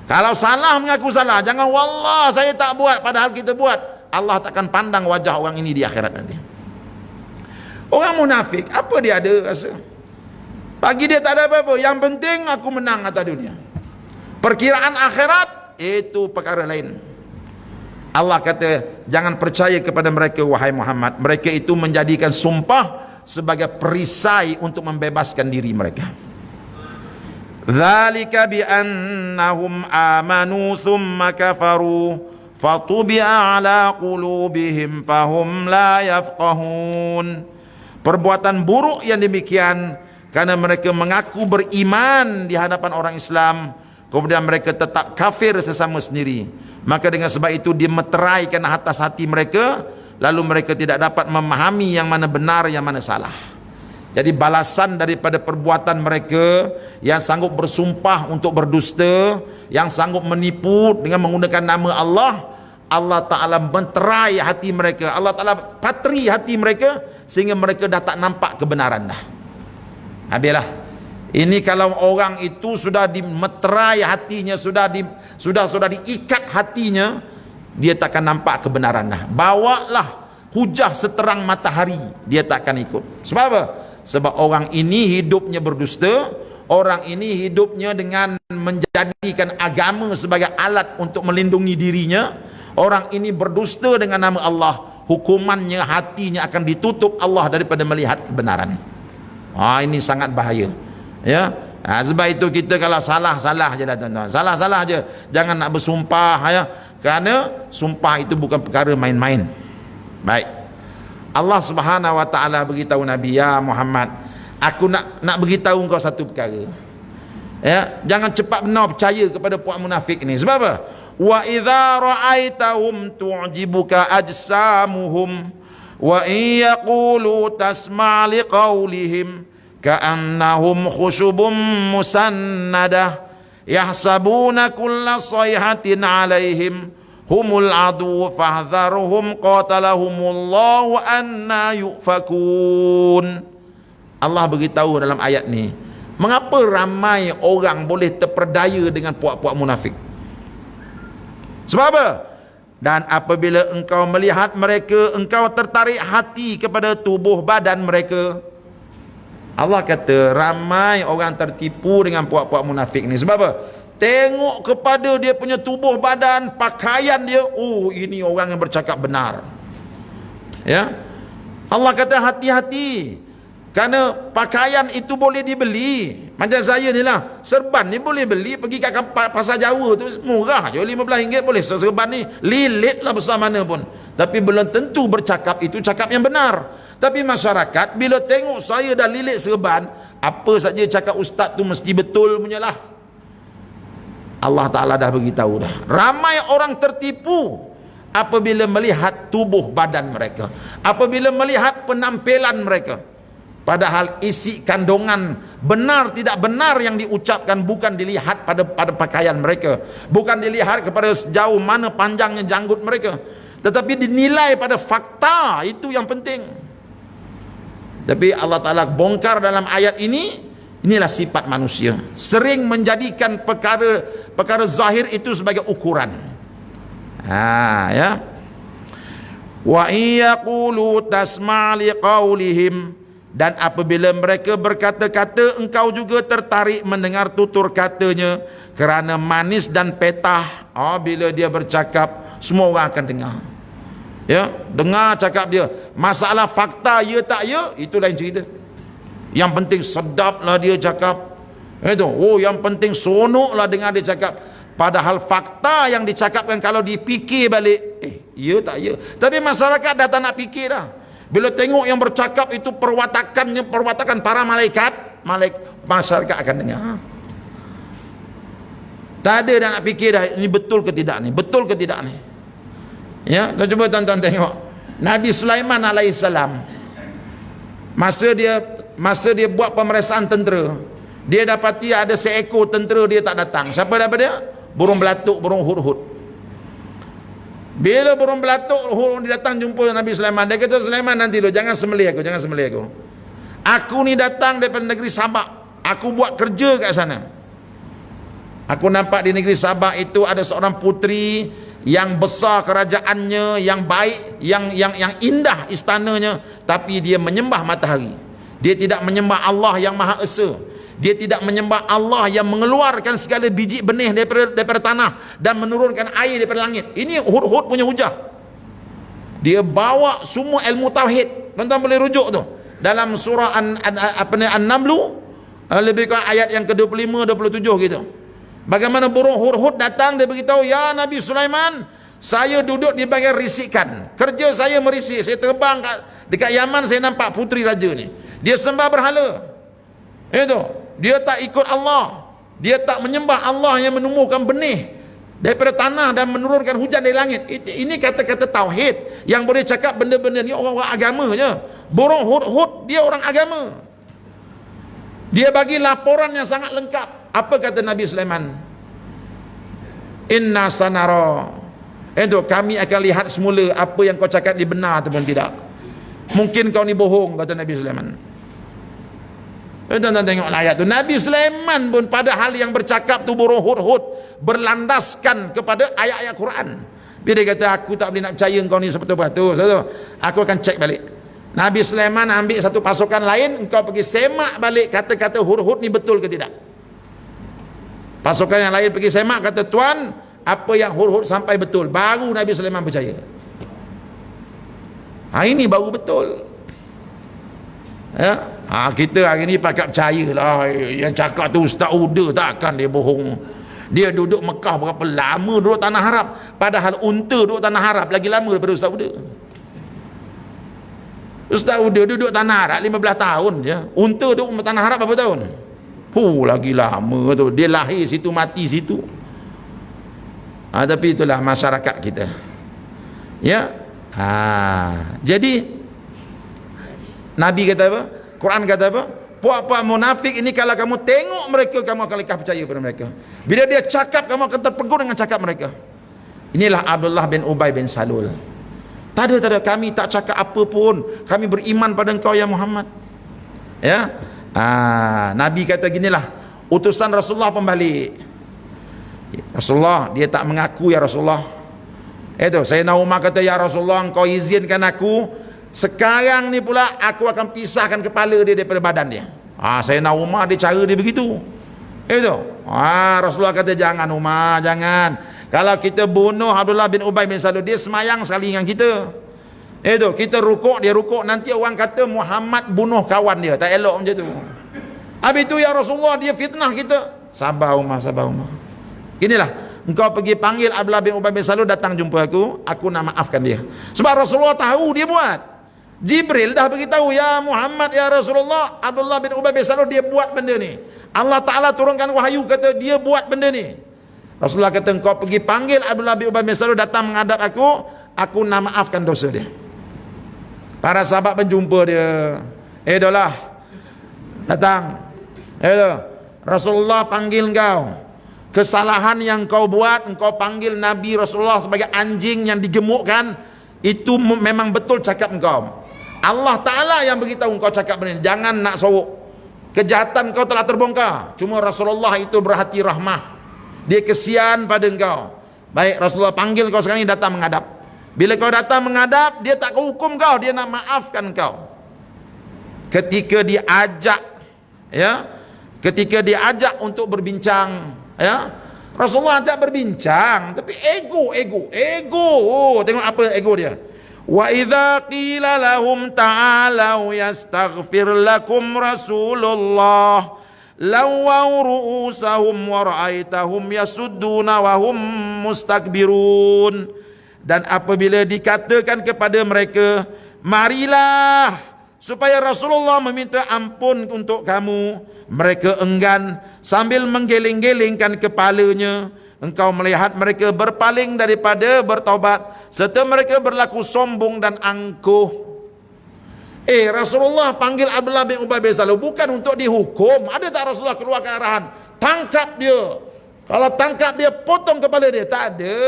Kalau salah mengaku salah, jangan wallah saya tak buat padahal kita buat. Allah takkan pandang wajah orang ini di akhirat nanti. Orang munafik, apa dia ada rasa? Bagi dia tak ada apa-apa, yang penting aku menang atas dunia. Perkiraan akhirat itu perkara lain. Allah kata jangan percaya kepada mereka wahai Muhammad. Mereka itu menjadikan sumpah sebagai perisai untuk membebaskan diri mereka. Dzalika bi annahum amanu thumma kafaru fatubi'a ala qulubihim fahum la yafqahun. Perbuatan buruk yang demikian karena mereka mengaku beriman di hadapan orang Islam, kemudian mereka tetap kafir sesama sendiri. Maka dengan sebab itu dimeteraikan atas hati mereka, lalu mereka tidak dapat memahami yang mana benar, yang mana salah. Jadi balasan daripada perbuatan mereka yang sanggup bersumpah untuk berdusta, yang sanggup menipu dengan menggunakan nama Allah, Allah Ta'ala menterai hati mereka, Allah Ta'ala patri hati mereka, sehingga mereka dah tak nampak kebenaran dah. Habislah. Ini kalau orang itu sudah dimeterai hatinya, sudah diikat hatinya, dia takkan nampak kebenaran dah. Bawalah hujah seterang matahari, dia takkan ikut. Sebab apa? Sebab orang ini hidupnya berdusta, orang ini hidupnya dengan menjadikan agama sebagai alat untuk melindungi dirinya. Orang ini berdusta dengan nama Allah, hukumannya hatinya akan ditutup Allah daripada melihat kebenaran. Ini sangat bahaya. Ya, sebab itu kita kalau salah-salah je lah tuan-tuan, salah-salah je, jangan nak bersumpah ya, kerana sumpah itu bukan perkara main-main. Baik, Allah Subhanahu Wa Taala beritahu Nabi, ya Muhammad, aku nak beritahu engkau satu perkara. Ya, jangan cepat benar percaya kepada puak munafik ni. Sebab apa? Wa idza ra'aitahum tu'jibuka ajsamuhum wa in yaqulu tasma' liqaulihim ka'annahum khushubun musannadah yahsabuna kulla sayhatin 'alaihim humul adu fahdharhum qatalahumullahu anna yufakun. Allah beritahu dalam ayat ni, mengapa ramai orang boleh terperdaya dengan puak-puak munafik? Sebab apa? Dan apabila engkau melihat mereka, engkau tertarik hati kepada tubuh badan mereka. Allah kata ramai orang tertipu dengan puak-puak munafik ni. Sebab apa? Tengok kepada dia punya tubuh badan, pakaian dia, oh ini orang yang bercakap benar. Ya, Allah kata hati-hati. Kerana pakaian itu boleh dibeli. Macam saya ni lah, serban ni boleh beli, pergi kat pasar Jawa tu murah je, RM15 boleh serban ni, lilit lah besar mana pun. Tapi belum tentu bercakap itu cakap yang benar. Tapi masyarakat bila tengok saya dah lilit serban, apa saja cakap ustaz tu mesti betul punya lah. Allah Ta'ala dah beritahu dah. Ramai orang tertipu apabila melihat tubuh badan mereka, apabila melihat penampilan mereka. Padahal isi kandungan benar tidak benar yang diucapkan bukan dilihat pada pakaian mereka, bukan dilihat kepada sejauh mana panjangnya janggut mereka, tetapi dinilai pada fakta. Itu yang penting. Tapi Allah Ta'ala bongkar dalam ayat ini, inilah sifat manusia, sering menjadikan perkara zahir itu sebagai ukuran. Ya. Wa iyaqulu tasma' liqaulihim, dan apabila mereka berkata-kata, engkau juga tertarik mendengar tutur katanya, kerana manis dan petah. Bila dia bercakap, semua orang akan dengar. Ya, dengar cakap dia. Masalah fakta ya tak ya, itu lain cerita. Yang penting sedaplah dia cakap. Itu, yang penting sonoklah dengar dia cakap. Padahal fakta yang dicakapkan kalau dipikir balik, ya tak ya. Tapi masyarakat dah tak nak fikir dah. Bila tengok yang bercakap itu perwatakan para malaikat, masyarakat akan dengar. Tak ada dah nak fikir dah, ini betul ke tidak ni, betul ke tidak ni. Ya, dan cuba tuan-tuan tengok Nabi Sulaiman alaihissalam, masa dia buat pemeriksaan tentera, dia dapati ada seekor tentera dia tak datang. Siapa dapat dia? Burung belatuk, burung hudhud. Bila burung belatuk dia datang jumpa Nabi Sulaiman, dia kata, Sulaiman nanti dulu, jangan sembelih aku, jangan sembelih aku. Aku ni datang daripada negeri Sabak, aku buat kerja kat sana. Aku nampak di negeri Sabak itu ada seorang puteri yang besar kerajaannya, yang baik, yang indah istananya, tapi dia menyembah matahari. Dia tidak menyembah Allah yang Maha Esa. Dia tidak menyembah Allah yang mengeluarkan segala biji benih daripada tanah dan menurunkan air daripada langit. Ini Hud punya hujah. Dia bawa semua ilmu tauhid. Tuan-tuan boleh rujuk tu dalam surah An-Naml, lebih kurang ayat yang ke-25 27 gitu. Bagaimana burung Hud datang, dia beritahu, ya Nabi Sulaiman, saya duduk di bahagian risikan, kerja saya merisik, saya terbang dekat Yaman, saya nampak puteri raja ni, dia sembah berhala. Itu, dia tak ikut Allah, dia tak menyembah Allah yang menumbuhkan benih daripada tanah dan menurunkan hujan dari langit. Ini kata-kata tauhid yang boleh cakap benda-benda ni orang-orang agama je. Burung Hud dia orang agama. Dia bagi laporan yang sangat lengkap. Apa kata Nabi Sulaiman? Inna sanara, itu kami akan lihat semula apa yang kau cakap ni benar ataupun tidak. Mungkin kau ni bohong, kata Nabi Sulaiman. Tuan-tuan tengok ayat tu. Nabi Sulaiman pun padahal yang bercakap tu burung hud berlandaskan kepada ayat-ayat Quran. Bila dia kata aku tak boleh nak percaya kau ni sebetul-betul, aku akan cek balik. Nabi Sulaiman ambil satu pasukan lain, engkau pergi semak balik kata-kata hud ni betul ke tidak. Pasukan yang lain pergi semak, kata tuan, apa yang hud sampai betul. Baru Nabi Sulaiman percaya. Ini baru betul. Ya, kita hari ni pakat percayalah yang cakap tu Ustaz Uda, takkan dia bohong. Dia duduk Mekah berapa lama, duduk tanah Arab, padahal unta duduk tanah Arab lagi lama daripada Ustaz Uda. Ustaz Uda duduk tanah Arab 15 tahun je, unta duduk tanah Arab berapa tahun? Lagi lama tu, dia lahir situ mati situ. Tapi itulah masyarakat kita. Ya. Jadi Nabi kata apa? Quran kata apa? Puak-puak munafik ini kalau kamu tengok mereka, kamu akan lekas percaya pada mereka. Bila dia cakap, kamu akan terpegun dengan cakap mereka. Inilah Abdullah bin Ubay bin Salul. Tak ada, kami tak cakap apa pun, kami beriman pada engkau ya Muhammad. Ya. Nabi kata ginilah, utusan Rasulullah pembalik. Rasulullah, dia tak mengaku ya Rasulullah. Itu Sayyidina Umar kata, ya Rasulullah, engkau izinkan aku, sekarang ni pula aku akan pisahkan kepala dia daripada badan dia. Sayyidina Umar, dia cara dia begitu. Itu. Rasulullah kata, jangan Umar, jangan. Kalau kita bunuh Abdullah bin Ubay bin Salul, dia semayang sekali dengan kita. Itu kita rukuk, dia rukuk, nanti orang kata Muhammad bunuh kawan dia, tak elok macam tu. Habis tu ya Rasulullah dia fitnah kita. Sabar Umar, sabar Umar. Inilah, engkau pergi panggil Abdullah bin Ubay bin Salul datang jumpa aku nak maafkan dia. Sebab Rasulullah tahu dia buat. Jibril dah beritahu, ya Muhammad, ya Rasulullah, Abdullah bin Ubay bin Salul dia buat benda ni. Allah Ta'ala turunkan wahyu kata dia buat benda ni. Rasulullah kata engkau pergi panggil Abdullah bin Ubay bin Salul datang menghadap aku nak maafkan dosa dia. Para sahabat berjumpa dia. Dah lah, datang. Dah, Rasulullah panggil engkau. Kesalahan yang kau buat, engkau panggil Nabi Rasulullah sebagai anjing yang digemukkan, itu memang betul cakap engkau. Allah Ta'ala yang beritahu engkau cakap benda ni. Jangan nak sorok. Kejahatan kau telah terbongkar. Cuma Rasulullah itu berhati rahmah, dia kesian pada engkau. Baik, Rasulullah panggil kau sekarang ni datang menghadap. Bila kau datang menghadap, dia tak hukum kau, dia nak maafkan kau. Ketika diajak, ya, ketika diajak untuk berbincang, ya, Rasulullah ajak berbincang, tapi ego. Oh, tengok apa ego dia. Wa idza qila lahum ta'alu yastaghfir lakum Rasulullah lawaw ru'usahum wa ra'aitahum yasudduna wa hum mustakbirun. Dan apabila dikatakan kepada mereka, marilah supaya Rasulullah meminta ampun untuk kamu, mereka enggan sambil menggeleng-gelengkan kepalanya. Engkau melihat mereka berpaling daripada bertaubat, serta mereka berlaku sombong dan angkuh. Rasulullah panggil Abdullah bin Ubay bin Salul bukan untuk dihukum. Ada tak Rasulullah keluarkan arahan, tangkap dia, kalau tangkap dia potong kepala dia? Tak ada.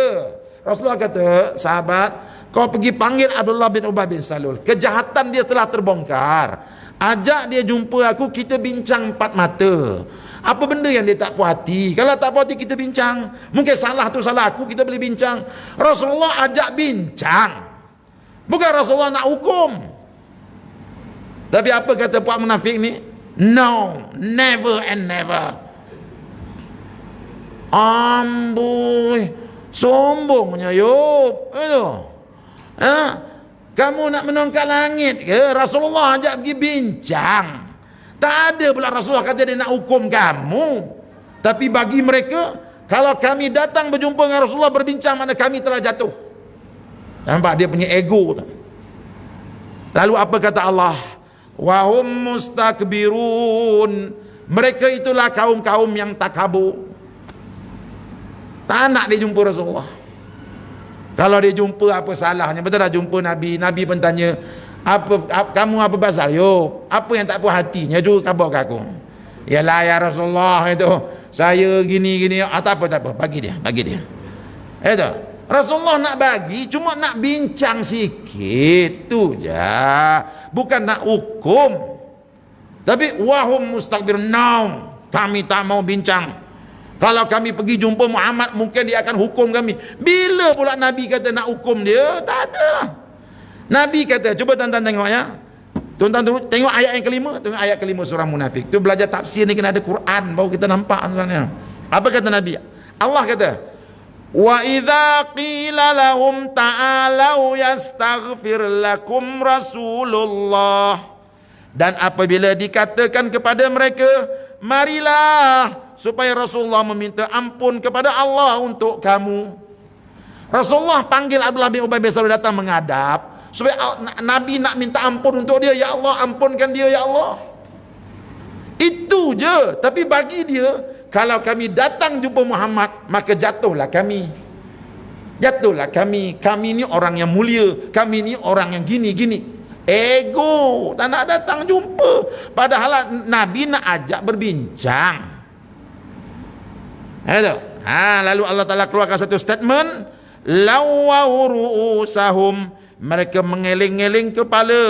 Rasulullah kata, sahabat, kau pergi panggil Abdullah bin Ubay bin Salul, kejahatan dia telah terbongkar, ajak dia jumpa aku, kita bincang empat mata. Apa benda yang dia tak puas hati? Kalau tak puas hati kita bincang. Mungkin salah tu salah aku, kita boleh bincang. Rasulullah ajak bincang, bukan Rasulullah nak hukum. Tapi apa kata puak munafik ni? No, never and never. Amboi, sombongnya Yub. Kamu nak menongkat langit ke? Rasulullah ajak pergi bincang. Tak ada pula Rasulullah kata dia nak hukum kamu. Tapi bagi mereka, kalau kami datang berjumpa dengan Rasulullah berbincang, mana kami telah jatuh. Nampak dia punya ego tu. Lalu apa kata Allah? Wahum mustakbirun. Mereka itulah kaum-kaum yang takabur. Tak nak dia jumpa Rasulullah. Kalau dia jumpa, apa salahnya? Betul dah jumpa Nabi. Nabi pun tanya, kamu apa pasal? Yo, apa yang tak puas hatinya? Juga khabar ke aku. Yalah ya Rasulullah, itu saya gini-gini. Tak apa, bagi dia. Itu Rasulullah nak bagi, cuma nak bincang sikit tu je, bukan nak hukum. Tapi wahum mustakbir, no, kami tak mau bincang. Kalau kami pergi jumpa Muhammad, mungkin dia akan hukum kami. Bila pula Nabi kata nak hukum dia? Tak ada lah. Nabi kata, cuba tuan-tuan tengok ya. Tuan-tuan tengok ayat yang kelima. Tengok ayat kelima surah Munafik. Tu belajar tafsir ni kena ada Quran, baru kita nampak tuan-tuan. Apa kata Nabi? Allah kata, wa idza qila lahum ta'alu yastaghfir lakum Rasulullah. Dan apabila dikatakan kepada mereka, marilah supaya Rasulullah meminta ampun kepada Allah untuk kamu. Rasulullah panggil Abdullah bin Ubay bin Salul datang menghadap supaya Nabi nak minta ampun untuk dia. Ya Allah, ampunkan dia ya Allah. Itu je. Tapi bagi dia, kalau kami datang jumpa Muhammad, maka jatuhlah kami. Kami ni orang yang mulia, kami ni orang yang gini-gini. Ego, tak nak datang jumpa. Padahal Nabi nak ajak berbincang. Lalu Allah Ta'ala keluarkan satu statement, lawaw ru'usahum, mereka mengeling-eling kepala,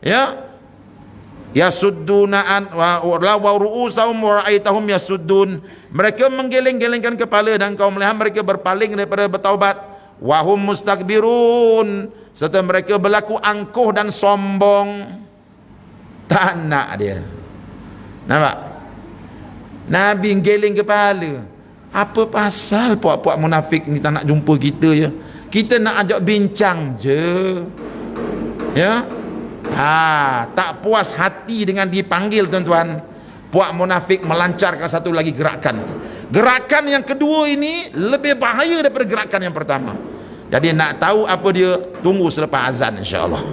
ya, yasudduna an lawaw ru'usahum wa ra'aitahum yasuddun, mereka menggeleng-gelengkan kepala dan kau melihat mereka berpaling daripada bertaubat. Wahum mustakbirun, serta mereka berlaku angkuh dan sombong. Tak nak dia. Nampak? Nabi geleng kepala. Apa pasal puak-puak munafik ni tak nak jumpa kita je? Kita nak ajak bincang je. Ya, tak puas hati dengan dipanggil, tuan-tuan, puak munafik melancarkan satu lagi gerakan. Gerakan yang kedua ini lebih bahaya daripada gerakan yang pertama. Jadi nak tahu apa dia, tunggu selepas azan insya-Allah.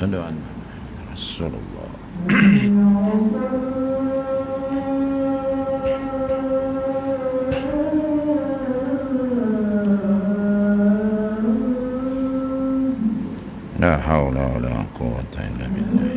Asyhadu anna Muhammadar Rasulullah. La haula wala quwwata illa billah.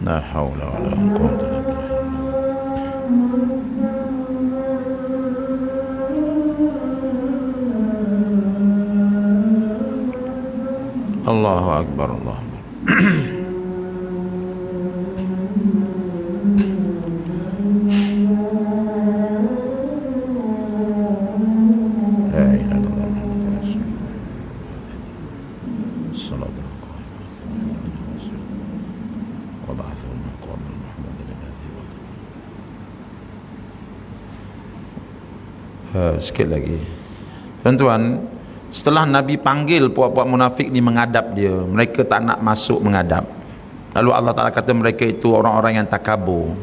La haula wala quwwata illa billah. Allahu akbar, Allahu akbar. La ilaha illallah Muhammadur Rasulullah. Salatu وبعثه المقام المحمود الذي وضع. Sikit lagi, tuan-tuan, setelah Nabi panggil puak-puak munafik ni menghadap dia, mereka tak nak masuk menghadap. Lalu Allah Ta'ala kata mereka itu orang-orang yang takabur.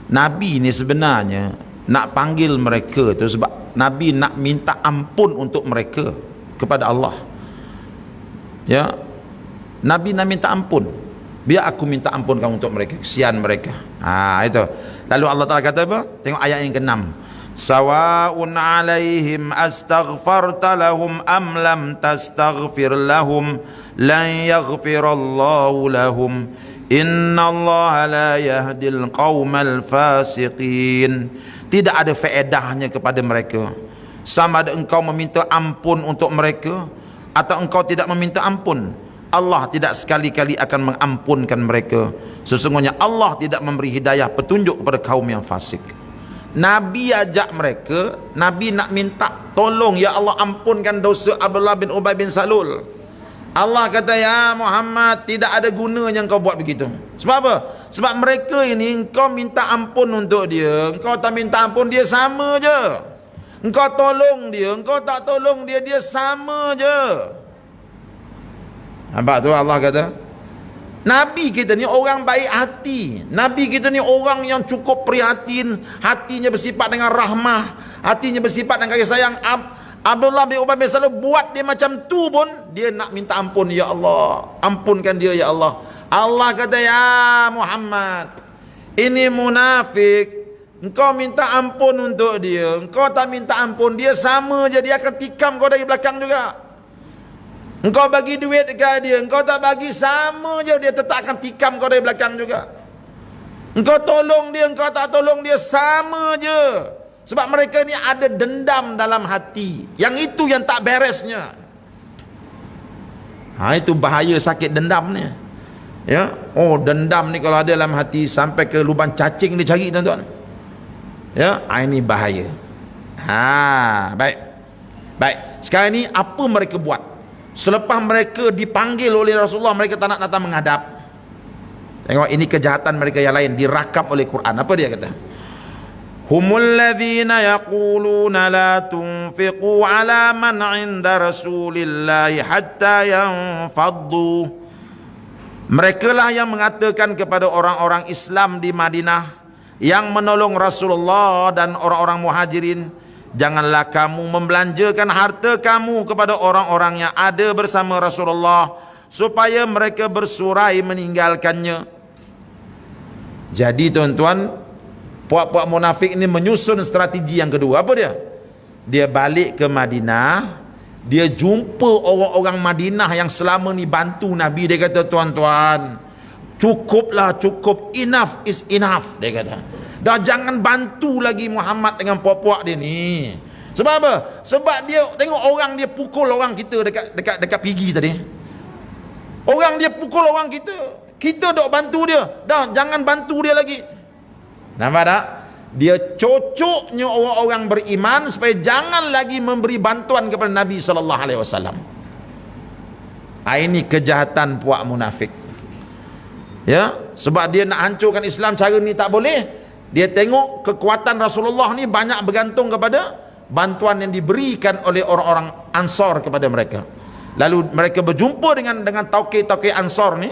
Nabi ni sebenarnya nak panggil mereka tu sebab Nabi nak minta ampun untuk mereka kepada Allah. Ya, Nabi nak minta ampun. Biar aku minta ampun kamu untuk mereka, kesian mereka. Itu. Lalu Allah Ta'ala kata apa? Tengok ayat yang ke-6. Sawa'un 'alaihim astaghfarta lahum am lam tastaghfir lahum lan yaghfirallahu lahum innallaha la yahdil qaumal fasiqin. Tidak ada faedahnya kepada mereka, sama ada engkau meminta ampun untuk mereka atau engkau tidak meminta ampun, Allah tidak sekali-kali akan mengampunkan mereka. Sesungguhnya Allah tidak memberi hidayah petunjuk kepada kaum yang fasik. Nabi ajak mereka, Nabi nak minta tolong, ya Allah ampunkan dosa Abdullah bin Ubay bin Salul. Allah kata, ya Muhammad, tidak ada gunanya kau buat begitu. Sebab apa? Sebab mereka ini, engkau minta ampun untuk dia, engkau tak minta ampun, dia sama je. Engkau tolong dia, engkau tak tolong dia, dia sama je. Nampak tu Allah kata, Nabi kita ni orang baik hati. Nabi kita ni orang yang cukup prihatin, hatinya bersifat dengan rahmah, hatinya bersifat dengan kasih sayang. Abdullah bin Ubay bin Salul buat dia macam tu pun dia nak minta ampun, ya Allah, ampunkan dia ya Allah. Allah kata, ya Muhammad, ini munafik, engkau minta ampun untuk dia, engkau tak minta ampun, dia sama je, dia akan tikam kau dari belakang juga. Engkau bagi duit dekat dia, engkau tak bagi, sama je, dia tetap akan tikam kau dari belakang juga. Engkau tolong dia, engkau tak tolong dia, sama je. Sebab mereka ni ada dendam dalam hati. Yang itu yang tak beresnya. Itu bahaya sakit dendam ni. Ya, oh dendam ni kalau ada dalam hati sampai ke lubang cacing dia cari, tuan-tuan. Ya, ini bahaya. Baik. Baik. Sekarang ni apa mereka buat? Selepas mereka dipanggil oleh Rasulullah, mereka tak nak datang menghadap. Tengok, ini kejahatan mereka yang lain dirakam oleh Quran. Apa dia kata? Humul ladzina yaquluna la tunfiqu ala man 'inda Rasulillahi hatta yanfaddu. Mereka lah yang mengatakan kepada orang-orang Islam di Madinah yang menolong Rasulullah dan orang-orang Muhajirin, janganlah kamu membelanjakan harta kamu kepada orang-orang yang ada bersama Rasulullah supaya mereka bersurai meninggalkannya. Jadi tuan-tuan, puak-puak munafik ini menyusun strategi yang kedua. Apa dia? Dia balik ke Madinah, dia jumpa orang-orang Madinah yang selama ni bantu Nabi. Dia kata, tuan-tuan, cukuplah, cukup, enough is enough. Dia kata, dah jangan bantu lagi Muhammad dengan puak-puak dia ni. Sebab apa? Sebab dia tengok orang dia pukul orang kita dekat Pigi tadi. Orang dia pukul orang kita. Kita dok bantu dia. Dah jangan bantu dia lagi. Nampak tak? Dia cocoknya orang-orang beriman supaya jangan lagi memberi bantuan kepada Nabi SAW. Ini kejahatan puak munafik. Ya, sebab dia nak hancurkan Islam, cara ni tak boleh. Dia tengok kekuatan Rasulullah ni banyak bergantung kepada bantuan yang diberikan oleh orang-orang Ansar kepada mereka. Lalu mereka berjumpa dengan tauqi-tauqi Ansar ni,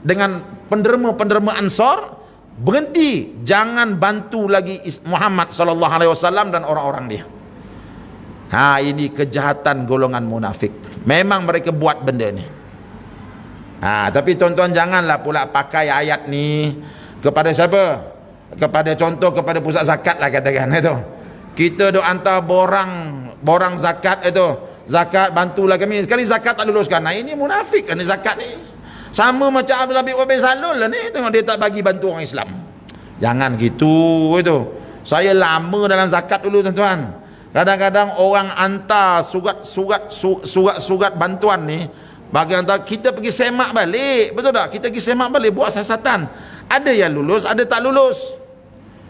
dengan penderma-penderma Ansar. Berhenti, jangan bantu lagi Muhammad SAW dan orang-orang dia. Ini kejahatan golongan munafik. Memang mereka buat benda ni. Tapi tuan-tuan janganlah pula pakai ayat ni kepada siapa? Kepada contoh kepada pusat zakat lah katakan itu. Kita duk hantar borang zakat itu. Zakat bantulah kami. Sekali zakat tak luluskan. Ini munafik lah ni zakat ni. Sama macam Abdullah bin Ubay bin Salul lah ni. Tengok dia tak bagi bantu orang Islam. Jangan gitu itu. Saya lama dalam zakat dulu tuan-tuan. Kadang-kadang orang hantar surat bantuan ni, bagi hantar, kita pergi semak balik. Betul tak? Kita pergi semak balik, buat siasatan. Ada yang lulus, ada tak lulus.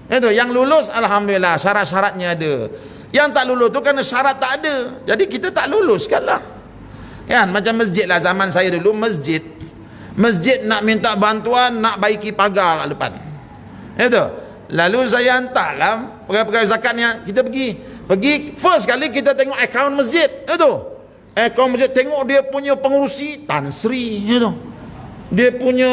Itu yang lulus alhamdulillah, syarat-syaratnya ada. Yang tak lulus tu kerana syarat tak ada. Jadi kita tak luluskan lah. Kan? Macam masjid lah, zaman saya dulu masjid nak minta bantuan, nak baiki pagar kat depan. Itu. Lalu saya hantarlah perkara-perkara zakat ni, kita pergi first kali kita tengok akaun masjid. Itu. Akaun masjid, tengok dia punya pengurusi Tan Sri, itu. Dia punya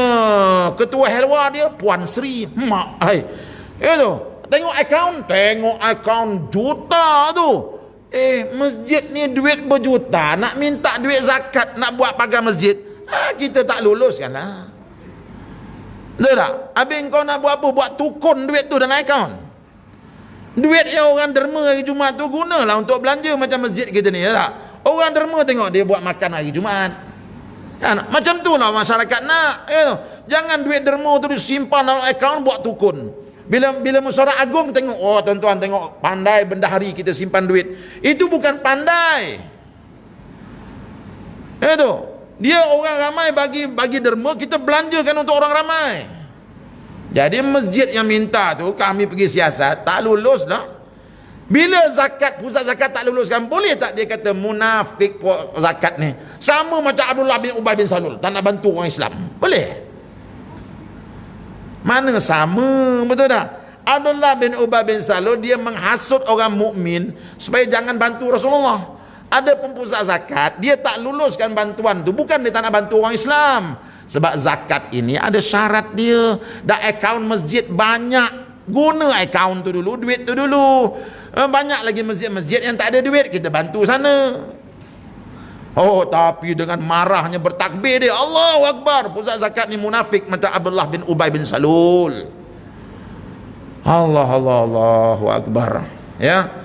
ketua helwa dia Puan Sri. Itu. Tengok akaun juta tu. Masjid ni duit berjuta, nak minta duit zakat, nak buat pagar masjid. Kita tak luluskan lah. Betul tak? Habis kau nak buat apa? Buat tukun duit tu dalam akaun. Duit yang orang derma hari Jumaat tu gunalah untuk belanja macam masjid kita ni, ya tak? Orang derma tengok dia buat makan hari Jumaat. Ya, macam tu lah masyarakat nak. Ya, jangan duit derma tu disimpan dalam akaun buat tukun. Bila mesyuarat agung tengok, oh tuan-tuan tengok, pandai bendahari kita simpan duit. Itu bukan pandai. Itu. Dia orang ramai bagi derma, kita belanjakan untuk orang ramai. Jadi masjid yang minta tu kami pergi siasat, tak lulus dah. Bila zakat, pusat zakat tak luluskan, boleh tak dia kata munafik zakat ni? Sama macam Abdullah bin Ubay bin Salul, tak nak bantu orang Islam. Boleh? Mana sama, betul tak? Abdullah bin Ubay bin Salul dia menghasut orang mukmin supaya jangan bantu Rasulullah. Ada pusat zakat, dia tak luluskan bantuan tu, bukan dia tak nak bantu orang Islam. Sebab zakat ini ada syarat dia. Dah akaun masjid banyak, guna akaun tu dulu, duit tu dulu. Banyak lagi masjid-masjid yang tak ada duit, kita bantu sana. Oh, tapi dengan marahnya bertakbir dia, Allahu Akbar, pusat zakat ni munafik macam Abdullah bin Ubay bin Salul. Allahu Akbar. Ya.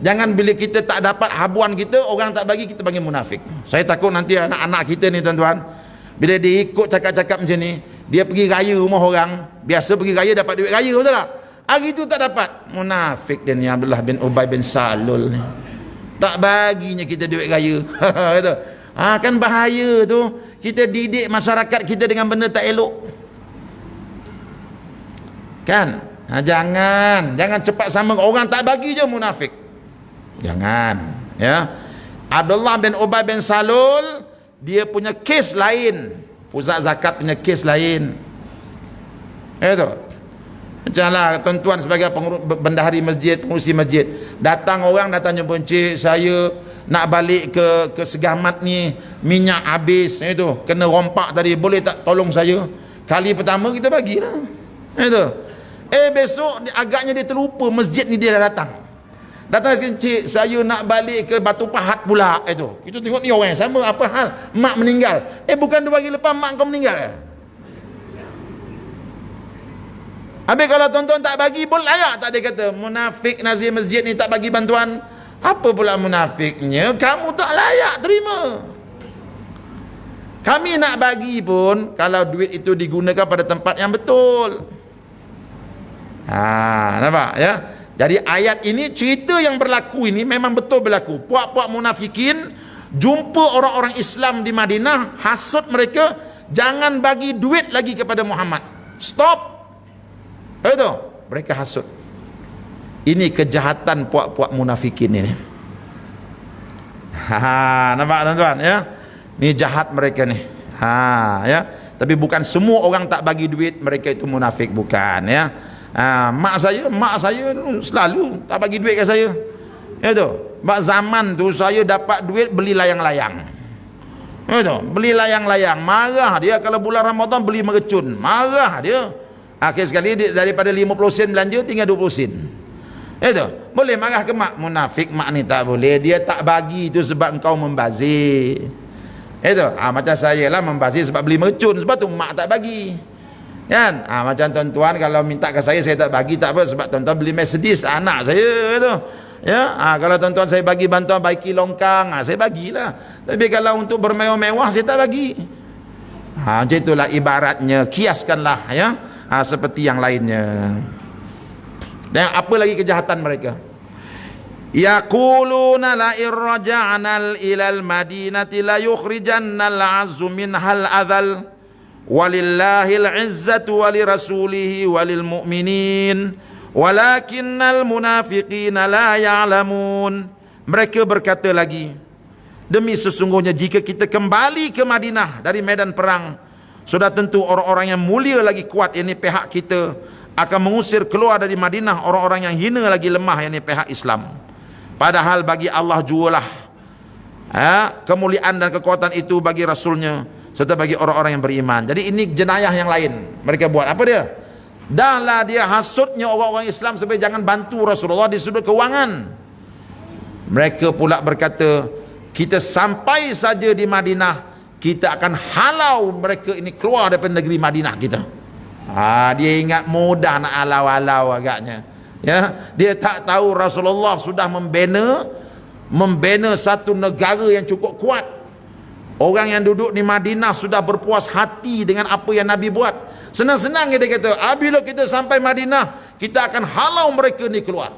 Jangan bila kita tak dapat habuan kita, orang tak bagi, kita bagi munafik. Saya takut nanti anak-anak kita ni tuan-tuan, bila dia ikut cakap-cakap macam ni, dia pergi raya rumah orang, biasa pergi raya dapat duit raya, betul tak? Hari tu tak dapat, munafik dia ni Abdullah bin Ubay bin Salul ni, tak baginya kita duit raya. Kan bahaya tu, kita didik masyarakat kita dengan benda tak elok kan. Jangan cepat sama orang tak bagi je munafik, jangan. Ya, Abdullah bin Ubay bin Salul dia punya kes lain, pusat zakat punya kes lain. Itu macamlah tuan-tuan sebagai bendahari masjid, pengurusi masjid, datang jumpa encik, saya nak balik ke Segamat ni, minyak habis, itu kena rompak tadi, boleh tak tolong saya? Kali pertama kita bagilah. Itu besok agaknya dia terlupa masjid ni, dia dah datang encik, saya nak balik ke Batu Pahat pula. Itu kita tengok ni orang yang sama, apa hal? Mak meninggal. Bukan 2 hari lepas mak kau meninggal. Habis kalau tuan-tuan tak bagi, boleh layak tak dia kata munafik nazir masjid ni tak bagi bantuan? Apa pula munafiknya? Kamu tak layak terima. Kami nak bagi pun kalau duit itu digunakan pada tempat yang betul. Nampak ya? Jadi ayat ini, cerita yang berlaku ini memang betul berlaku. Puak-puak munafikin jumpa orang-orang Islam di Madinah, hasut mereka, jangan bagi duit lagi kepada Muhammad. Stop. Itu mereka hasut. Ini kejahatan puak-puak munafikin ini. Nampak tuan-tuan ya? Ni jahat mereka ni. Ya. Tapi bukan semua orang tak bagi duit mereka itu munafik, bukan ya. Mak saya selalu tak bagi duit ke saya. Itu. Mak zaman tu saya dapat duit beli layang-layang. Itu, beli layang-layang. Marah dia kalau bulan Ramadan beli mercun. Marah dia. Akhir sekali daripada 50 sen belanja tinggal 20 sen. Itu boleh marah ke mak? Munafik mak ni tak boleh, dia tak bagi itu sebab engkau membazir. Itu macam saya lah membazir sebab beli mercun, sebab tu mak tak bagi kan. Macam tuan-tuan kalau minta ke saya tak bagi, tak apa, sebab tuan-tuan beli Mercedes anak saya itu ya. Kalau tuan-tuan saya bagi bantuan baiki longkang, saya bagilah. Tapi kalau untuk bermewah-mewah saya tak bagi. Macam itulah ibaratnya, kiaskanlah ya. Seperti yang lainnya. Dan apa lagi kejahatan mereka? Yaquluna la irja'na ilal madinati la yukhrijanna al-'azzu minhal adhal walillahil 'izzatu walirasulihi walil mu'minin walakinnal munafiqina la ya'lamun. Mereka berkata lagi, demi sesungguhnya jika kita kembali ke Madinah dari medan perang, sudah tentu orang-orang yang mulia lagi kuat, yakni pihak kita, akan mengusir keluar dari Madinah orang-orang yang hina lagi lemah, yakni pihak Islam. Padahal bagi Allah jualah kemuliaan dan kekuatan itu bagi Rasulnya serta bagi orang-orang yang beriman. Jadi ini jenayah yang lain mereka buat. Apa dia? Dahlah dia hasutnya orang-orang Islam supaya jangan bantu Rasulullah di sudut kewangan. Mereka pula berkata, kita sampai saja di Madinah, kita akan halau mereka ini keluar daripada negeri Madinah kita. Dia ingat mudah nak halau-halau agaknya. Ya, dia tak tahu Rasulullah sudah membina satu negara yang cukup kuat. Orang yang duduk di Madinah sudah berpuas hati dengan apa yang Nabi buat. Senang-senang dia kata, bila kita sampai Madinah, kita akan halau mereka ni keluar.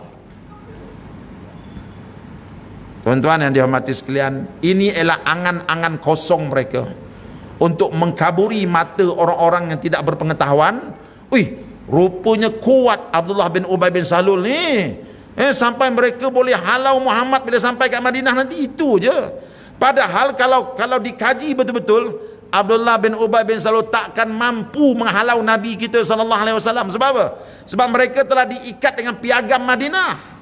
Tuan-tuan yang dihormati sekalian, ini ialah angan-angan kosong mereka untuk mengkaburi mata orang-orang yang tidak berpengetahuan. Rupanya kuat Abdullah bin Ubay bin Salul ni. Sampai mereka boleh halau Muhammad bila sampai kat Madinah nanti, itu je. Padahal kalau dikaji betul-betul, Abdullah bin Ubay bin Salul takkan mampu menghalau Nabi kita sallallahu alaihi wasallam. Sebab apa? Sebab mereka telah diikat dengan piagam Madinah.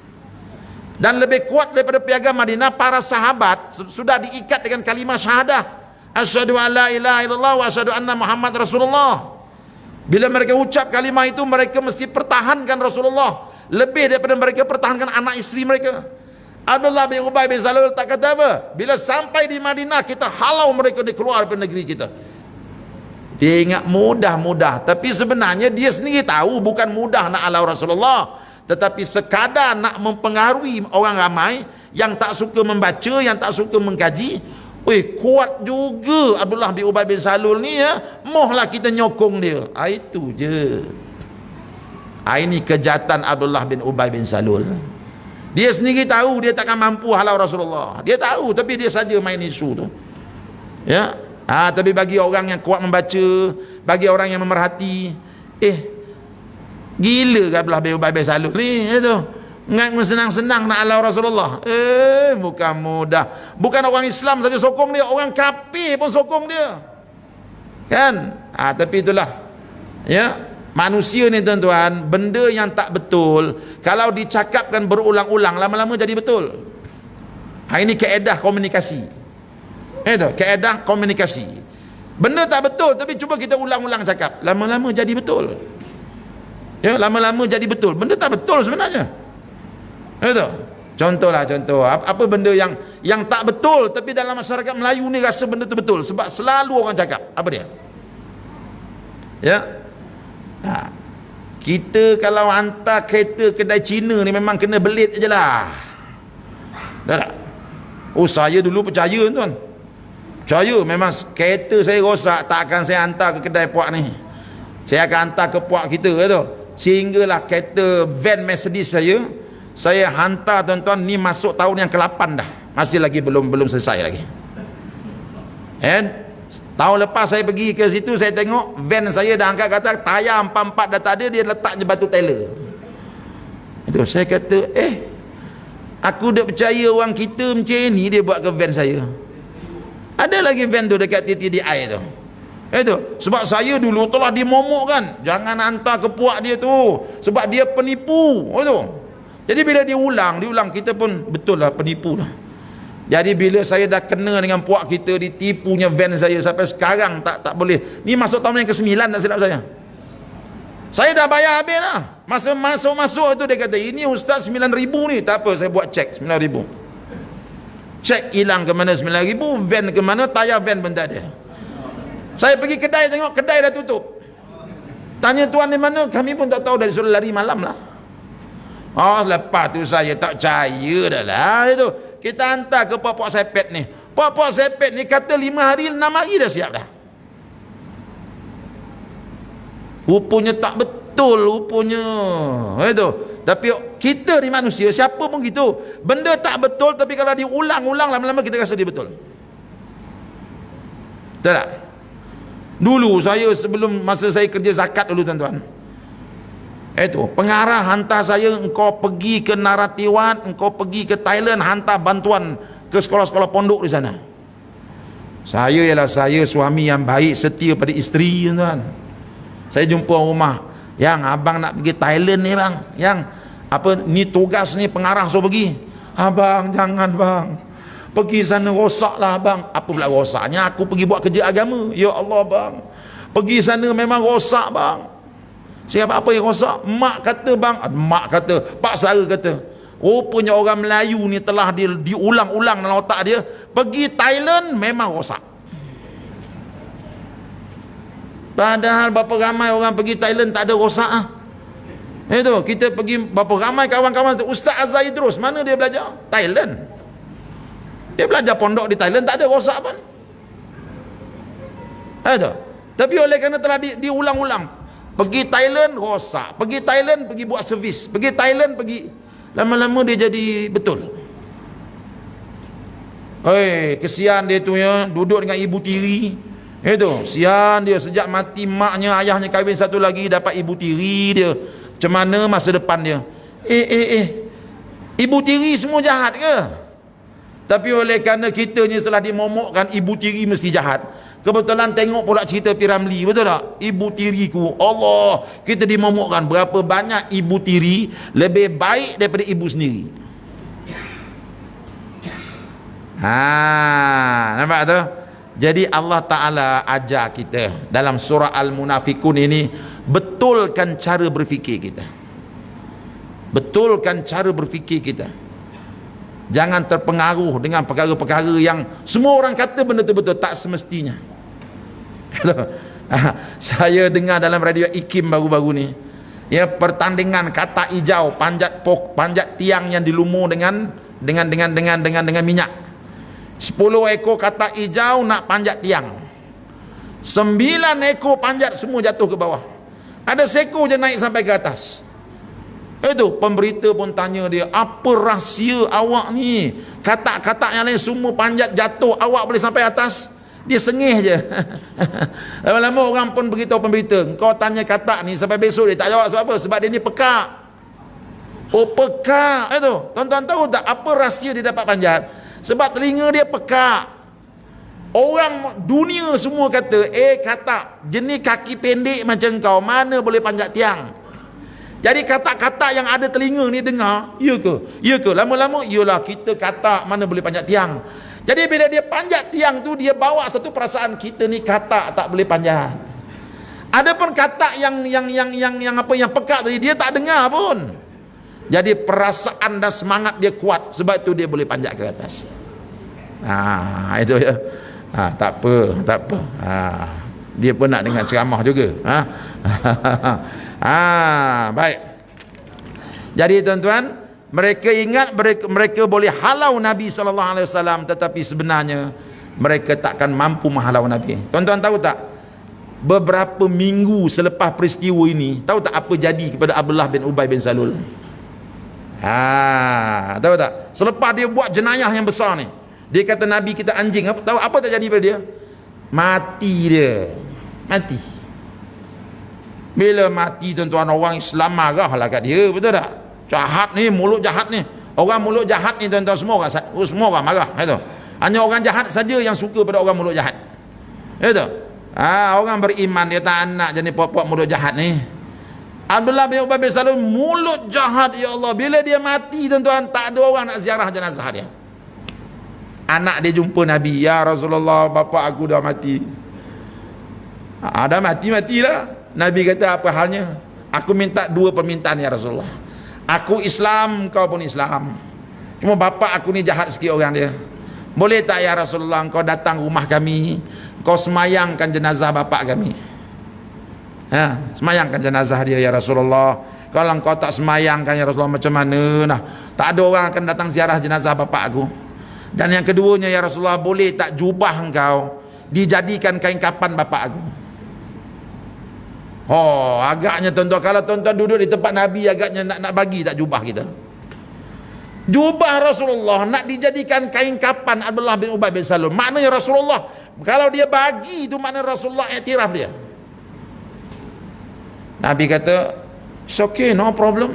Dan lebih kuat daripada piagam Madinah, para sahabat sudah diikat dengan kalimah syahadah. Asyhadu an la ilaha illallah wa asyhadu anna Muhammad Rasulullah. Bila mereka ucap kalimah itu, mereka mesti pertahankan Rasulullah lebih daripada mereka pertahankan anak isteri mereka. Abdullah bin Ubay bin Salul tak kata apa, bila sampai di Madinah kita halau mereka keluar dari negeri kita. Dia ingat mudah-mudah, tapi sebenarnya dia sendiri tahu bukan mudah nak halau Rasulullah, tetapi sekadar nak mempengaruhi orang ramai yang tak suka membaca, yang tak suka mengkaji. Kuat juga Abdullah bin Ubay bin Salul ni ya, mohlah kita nyokong dia. Itu je. Ini kejahatan Abdullah bin Ubay bin Salul. Dia sendiri tahu dia takkan mampu halau Rasulullah. Dia tahu, tapi dia saja main isu tu. Ya. Tapi bagi orang yang kuat membaca, bagi orang yang memerhati, gila ke Abdullah bin Ubay bin Salul ni, itu. Ngan senang-senang nak halau Rasulullah. Bukan mudah. Bukan orang Islam saja sokong dia, orang kafir pun sokong dia. Kan? Tapi itulah. Ya. Manusia ni tuan-tuan, benda yang tak betul kalau dicakapkan berulang-ulang, lama-lama jadi betul. Ini kaedah komunikasi. Itu kaedah komunikasi. Benda tak betul tapi cuba kita ulang-ulang cakap, lama-lama jadi betul. Ya, lama-lama jadi betul. Benda tak betul sebenarnya. Itu. Contoh apa benda yang tak betul tapi dalam masyarakat Melayu ni rasa benda tu betul sebab selalu orang cakap. Apa dia? Ya. Kita kalau hantar kereta kedai Cina ni memang kena belit je lah. Tak? Saya dulu percaya tuan. Percaya memang kereta saya rosak, tak akan saya hantar ke kedai puak ni. Saya akan hantar ke puak kita tu. Sehinggalah kereta van Mercedes saya hantar tuan-tuan ni masuk tahun yang ke-8 dah. Masih lagi belum selesai lagi. Tahun lepas saya pergi ke situ, saya tengok van saya dah angkat kata tayar 44 dah tak ada, dia letak je batu Taylor. Itu saya kata, aku dah percaya orang kita macam ni dia buat ke van saya. Ada lagi van tu dekat TTDI tu. Itu sebab saya dulu telah dimomokkan, jangan hantar ke puak dia tu sebab dia penipu. Itu. Jadi bila dia ulang kita pun betul lah penipu lah. Jadi bila saya dah kena dengan puak kita, ditipunya van saya sampai sekarang tak boleh. Ni masuk tahun yang ke-9 tak silap saya. Saya dah bayar habis lah. Masa masuk tu dia kata, ini ustaz 9,000 ni. Tak apa, saya buat cek 9,000. Cek hilang ke mana 9,000, van ke mana, tayar van pun tak ada. Saya pergi kedai tengok, kedai dah tutup. Tanya tuan di mana, kami pun tak tahu, dari suruh lari malam lah. Lepas tu saya tak percaya dah lah itu. Kita hantar ke puak-puak sepet ni. Puak-puak sepet ni kata 5 hari 6 hari dah siap dah. Rupanya tak betul, rupanya. Itu. Tapi kita ni manusia, siapa pun gitu. Benda tak betul tapi kalau diulang-ulang lama-lama kita rasa dia betul. Tak? Dulu saya sebelum masa saya kerja zakat dulu tuan-tuan. Itu pengarah hantar saya, engkau pergi ke Naratiwan, engkau pergi ke Thailand, hantar bantuan ke sekolah-sekolah pondok di sana. Saya suami yang baik, setia pada isteri tuan. Saya jumpa rumah, yang abang nak pergi Thailand ni bang, yang apa ni tugas ni pengarah suruh pergi. Abang jangan bang, pergi sana rosak lah bang. Apa pula rosaknya, aku pergi buat kerja agama. Ya Allah bang, pergi sana memang rosak bang. Siapa apa yang rosak? Mak kata bang, mak kata, pak saudara kata. Rupanya orang Melayu ni telah diulang-ulang dalam otak dia, pergi Thailand memang rosak. Padahal berapa ramai orang pergi Thailand tak ada rosak ah. Itu kita pergi berapa ramai kawan-kawan Ustaz Azhar Idrus, mana dia belajar? Thailand. Dia belajar pondok di Thailand, tak ada rosak pun. Itu. Tapi oleh kerana telah diulang-ulang, pergi Thailand rosak, pergi Thailand pergi buat servis, pergi Thailand pergi, lama-lama dia jadi betul. Kesian dia tu ya, duduk dengan ibu tiri. Itu sian dia, sejak mati maknya, ayahnya kahwin satu lagi, dapat ibu tiri dia. Macam mana masa depan dia? Ibu tiri semua jahat ke? Tapi oleh kerana kita ni setelah dimomokkan ibu tiri mesti jahat. Kebetulan tengok pula cerita P. Ramlee, betul tak? Ibu tiriku, Allah, kita dimomokkan. Berapa banyak ibu tiri lebih baik daripada ibu sendiri. Nampak tu? Jadi Allah Ta'ala ajar kita dalam surah Al-Munafikun ini, betulkan cara berfikir kita. Betulkan cara berfikir kita. Jangan terpengaruh dengan perkara-perkara yang semua orang kata benda tu betul, tak semestinya. Saya dengar dalam radio IKIM baru-baru ni, ya, pertandingan kata hijau, panjat tiang yang dilumur dengan minyak. 10 ekor kata hijau nak panjat tiang, 9 ekor panjat semua jatuh ke bawah, ada seekor je naik sampai ke atas. Itu pemberita pun tanya dia, apa rahsia awak ni, kata-kata yang lain semua panjat jatuh, awak boleh sampai atas? Dia sengih je. Lama-lama orang pun beritahu pemberita, kau tanya kata ni sampai besok dia tak jawab. Sebab apa? Sebab dia ni pekak. Oh, pekak. Itu tuan-tuan tahu tak apa rahsia dia dapat panjat? Sebab telinga dia pekak. Orang dunia semua kata, kata jenis kaki pendek macam kau mana boleh panjat tiang. Jadi kata-kata yang ada telinga ni dengar, ya ke? Ya ke? Lama-lama, iyalah kita kata mana boleh panjat tiang. Jadi bila dia panjat tiang tu, dia bawa satu perasaan, kita ni kata tak boleh panjat. Ada pun kata yang pekak tadi, dia tak dengar pun. Jadi perasaan dan semangat dia kuat, sebab tu dia boleh panjat ke atas. Itu ya. Tak apa. Dia pun nak dengar ceramah juga. Baik. Jadi tuan-tuan, mereka ingat mereka boleh halau Nabi SAW, tetapi sebenarnya mereka takkan mampu menghalau Nabi. Tuan-tuan tahu tak, beberapa minggu selepas peristiwa ini, tahu tak apa jadi kepada Abdullah bin Ubay bin Salul? Tahu tak? Selepas dia buat jenayah yang besar ni, dia kata Nabi kita anjing. Tahu apa tak jadi pada dia? Mati dia. Mati. Bila mati, tuan-tuan, orang Islam marahlah kat dia, betul tak? Jahat ni, mulut jahat ni. Orang mulut jahat ni, tuan-tuan, semua orang marah. Itu. Hanya orang jahat saja yang suka pada orang mulut jahat. Itu. Orang beriman dia tak nak jenis pokok mulut jahat ni. Abdullah bin Ubay bin Salul mulut jahat, ya Allah. Bila dia mati, tuan-tuan, tak ada orang nak ziarah jenazah dia. Anak dia jumpa Nabi, ya Rasulullah, bapa aku dah mati. Dah matilah. Nabi kata, apa halnya? Aku minta 2 permintaan ya Rasulullah. Aku Islam, kau pun Islam. Cuma bapa aku ni jahat sikit orang dia. Boleh tak ya Rasulullah, kau datang rumah kami, kau semayangkan jenazah bapa kami? Semayangkan jenazah dia ya Rasulullah. Kalau kau tak semayangkan ya Rasulullah, macam mana nah? Tak ada orang akan datang ziarah jenazah bapa aku. Dan yang keduanya ya Rasulullah, boleh tak jubah engkau dijadikan kain kapan bapa aku? Agaknya tuan-tuan, kalau tuan-tuan duduk di tempat Nabi, agaknya nak bagi tak jubah kita? Jubah Rasulullah nak dijadikan kain kapan Abdullah bin Ubay bin Salul. Maknanya Rasulullah, kalau dia bagi itu, maknanya Rasulullah iktiraf dia. Nabi kata, it's okay, no problem.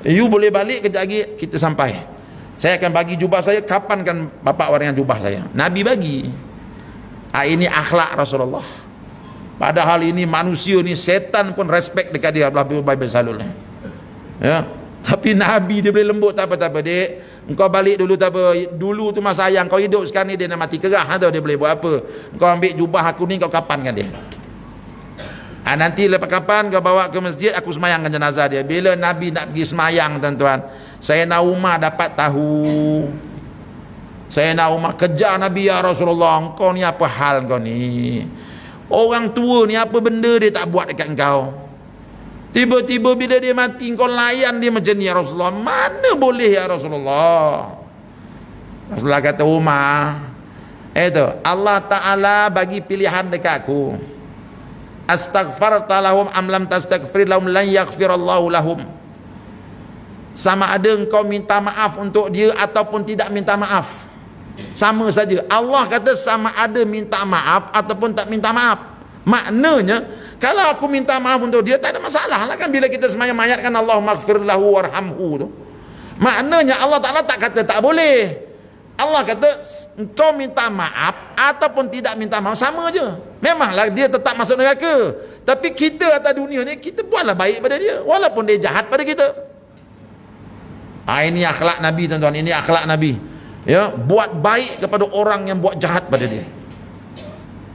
You boleh balik kejap lagi, kita sampai. Saya akan bagi jubah saya, kapan kan bapak orang yang jubah saya? Nabi bagi. Ini akhlak Rasulullah. Padahal ini manusia ni, setan pun respect dekat dia, Abdullah bin Ubay bin Salul. Ya. Tapi Nabi dia boleh lembut, tak apa-apa dek, engkau balik dulu, tak apa. Dulu tu masa sayang, kau hidup, sekarang ni dia nak mati kerah, atau dia boleh buat apa? Engkau ambil jubah aku ni, kau kapankan dia. Nanti lepas kapan kau bawa ke masjid, aku semayangkan jenazah dia. Bila Nabi nak pergi semayang, tuan-tuan, Sayyidina Umar dapat tahu. Sayyidina Umar kejar Nabi, ya Rasulullah, engkau ni apa hal kau ni? Orang tua ni apa benda dia tak buat dekat engkau? Tiba-tiba bila dia mati, engkau layan dia macam ni ya Rasulullah. Mana boleh ya Rasulullah? Rasulullah kata, Umar, itu Allah Ta'ala bagi pilihan dekat aku. Astaghfarta lahum am lam tastaghfir lahum lan yaghfirallahu lahum. Sama ada engkau minta maaf untuk dia ataupun tidak minta maaf, Sama saja. Allah kata sama ada minta maaf ataupun tak minta maaf. Maknanya kalau aku minta maaf untuk dia tak ada masalah lah kan, bila kita sembahyang mayat kan Allahumma ighfir lahu warhamhu tu. Maknanya Allah Ta'ala tak kata tak boleh. Allah kata engkau minta maaf ataupun tidak minta maaf sama je. Memanglah dia tetap masuk neraka. Tapi kita atas dunia ni kita buatlah baik pada dia walaupun dia jahat pada kita. Ini akhlak Nabi tuan-tuan, ini akhlak Nabi. Ya, buat baik kepada orang yang buat jahat pada dia.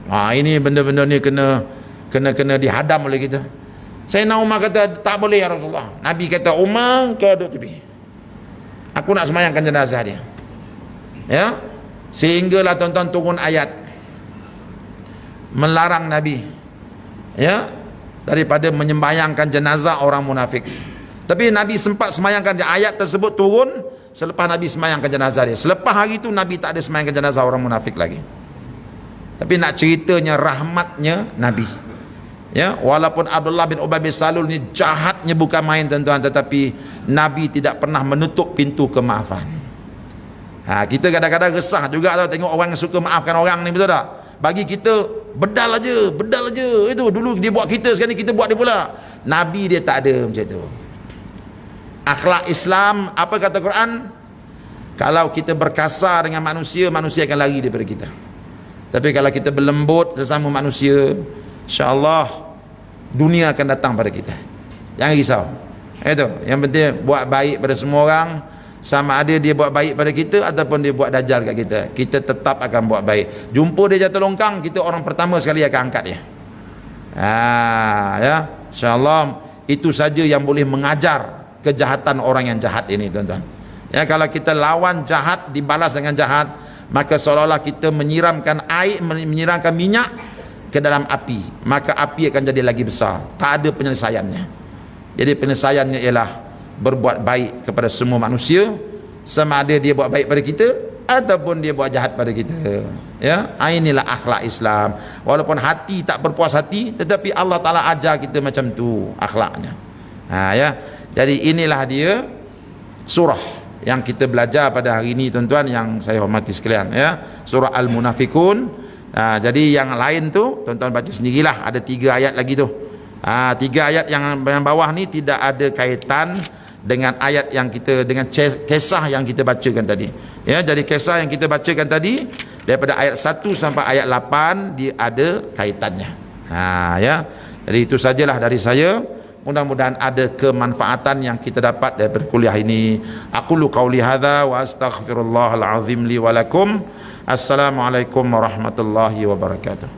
Ini benda-benda ni kena dihadam oleh kita. Sayyidina Umar kata tak boleh ya Rasulullah. Nabi kata Umar kau duduk tepi. Aku nak semayangkan jenazah dia. Ya, sehinggalah tuan-tuan turun ayat melarang Nabi ya daripada menyembayangkan jenazah orang munafik. Tapi Nabi sempat semayangkan, ayat tersebut turun selepas Nabi semayangkan jenazah dia. Selepas hari itu Nabi tak ada semayangkan jenazah orang munafik lagi. Tapi nak ceritanya rahmatnya Nabi. Ya, walaupun Abdullah bin Ubay bin Salul ni jahatnya bukan main tuan-tuan, tetapi Nabi tidak pernah menutup pintu kemaafan. Kita kadang-kadang resah juga tau tengok orang yang suka maafkan orang ni, betul tak? Bagi kita bedal aja itu dulu dia buat kita, sekarang ni kita buat dia pula. Nabi dia tak ada macam tu. Akhlak Islam, apa kata Quran? Kalau kita berkasar dengan manusia, manusia akan lari daripada kita. Tapi kalau kita berlembut sesama manusia, insya-Allah dunia akan datang pada kita. Jangan risau. Itu yang penting, buat baik pada semua orang, sama ada dia buat baik pada kita ataupun dia buat dajal kat kita, kita tetap akan buat baik. Jumpa dia jatuh longkang, kita orang pertama sekali akan angkat dia. Ya, insya-Allah itu saja yang boleh mengajar kejahatan orang yang jahat ini tuan-tuan. Ya, kalau kita lawan jahat dibalas dengan jahat, maka seolah-olah kita menyiramkan air, menyiramkan minyak ke dalam api, maka api akan jadi lagi besar, tak ada penyelesaiannya. Jadi penyelesaiannya ialah berbuat baik kepada semua manusia, sama ada dia buat baik pada kita ataupun dia buat jahat pada kita. Ya, inilah akhlak Islam. Walaupun hati tak berpuas hati, tetapi Allah Ta'ala ajar kita macam tu akhlaknya. Ya, jadi inilah dia surah yang kita belajar pada hari ini tuan-tuan yang saya hormati sekalian, ya, surah Al-Munafikun. Jadi yang lain tu tuan-tuan baca sendirilah, ada 3 ayat lagi tu. 3 ayat yang bawah ni tidak ada kaitan dengan ayat yang kita, dengan kisah yang kita bacakan tadi. Ya, jadi kisah yang kita bacakan tadi daripada ayat 1 sampai ayat 8 dia ada kaitannya. Ya. Jadi itu sajalah dari saya. Mudah-mudahan ada kemanfaatan yang kita dapat daripada kuliah ini. Aqulu qauli hadza wa astaghfirullahal azim li wa lakum. Assalamualaikum warahmatullahi wabarakatuh.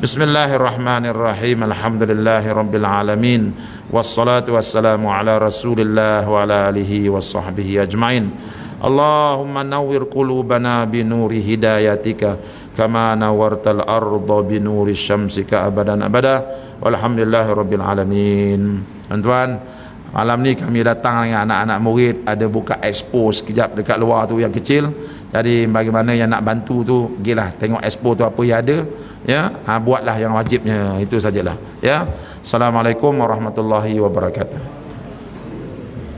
Bismillahirrahmanirrahim. Alhamdulillahi rabbil alamin. Wassalatu wassalamu ala Rasulillah wa ala alihi washabbihi ajmain. Allahumma nawwir qulubana bi nuri hidayatika kama nawartal arda bi nuri syamsika abadan abada. Walhamdulillahi rabbil alamin. Tuan-tuan, malam ni kami datang dengan anak-anak murid, ada buka expo sekejap dekat luar tu yang kecil. Jadi bagaimana yang nak bantu tu, pergilah tengok expo tu apa yang ada, ya. Buatlah yang wajibnya, itu sajalah, ya. Assalamualaikum warahmatullahi wabarakatuh.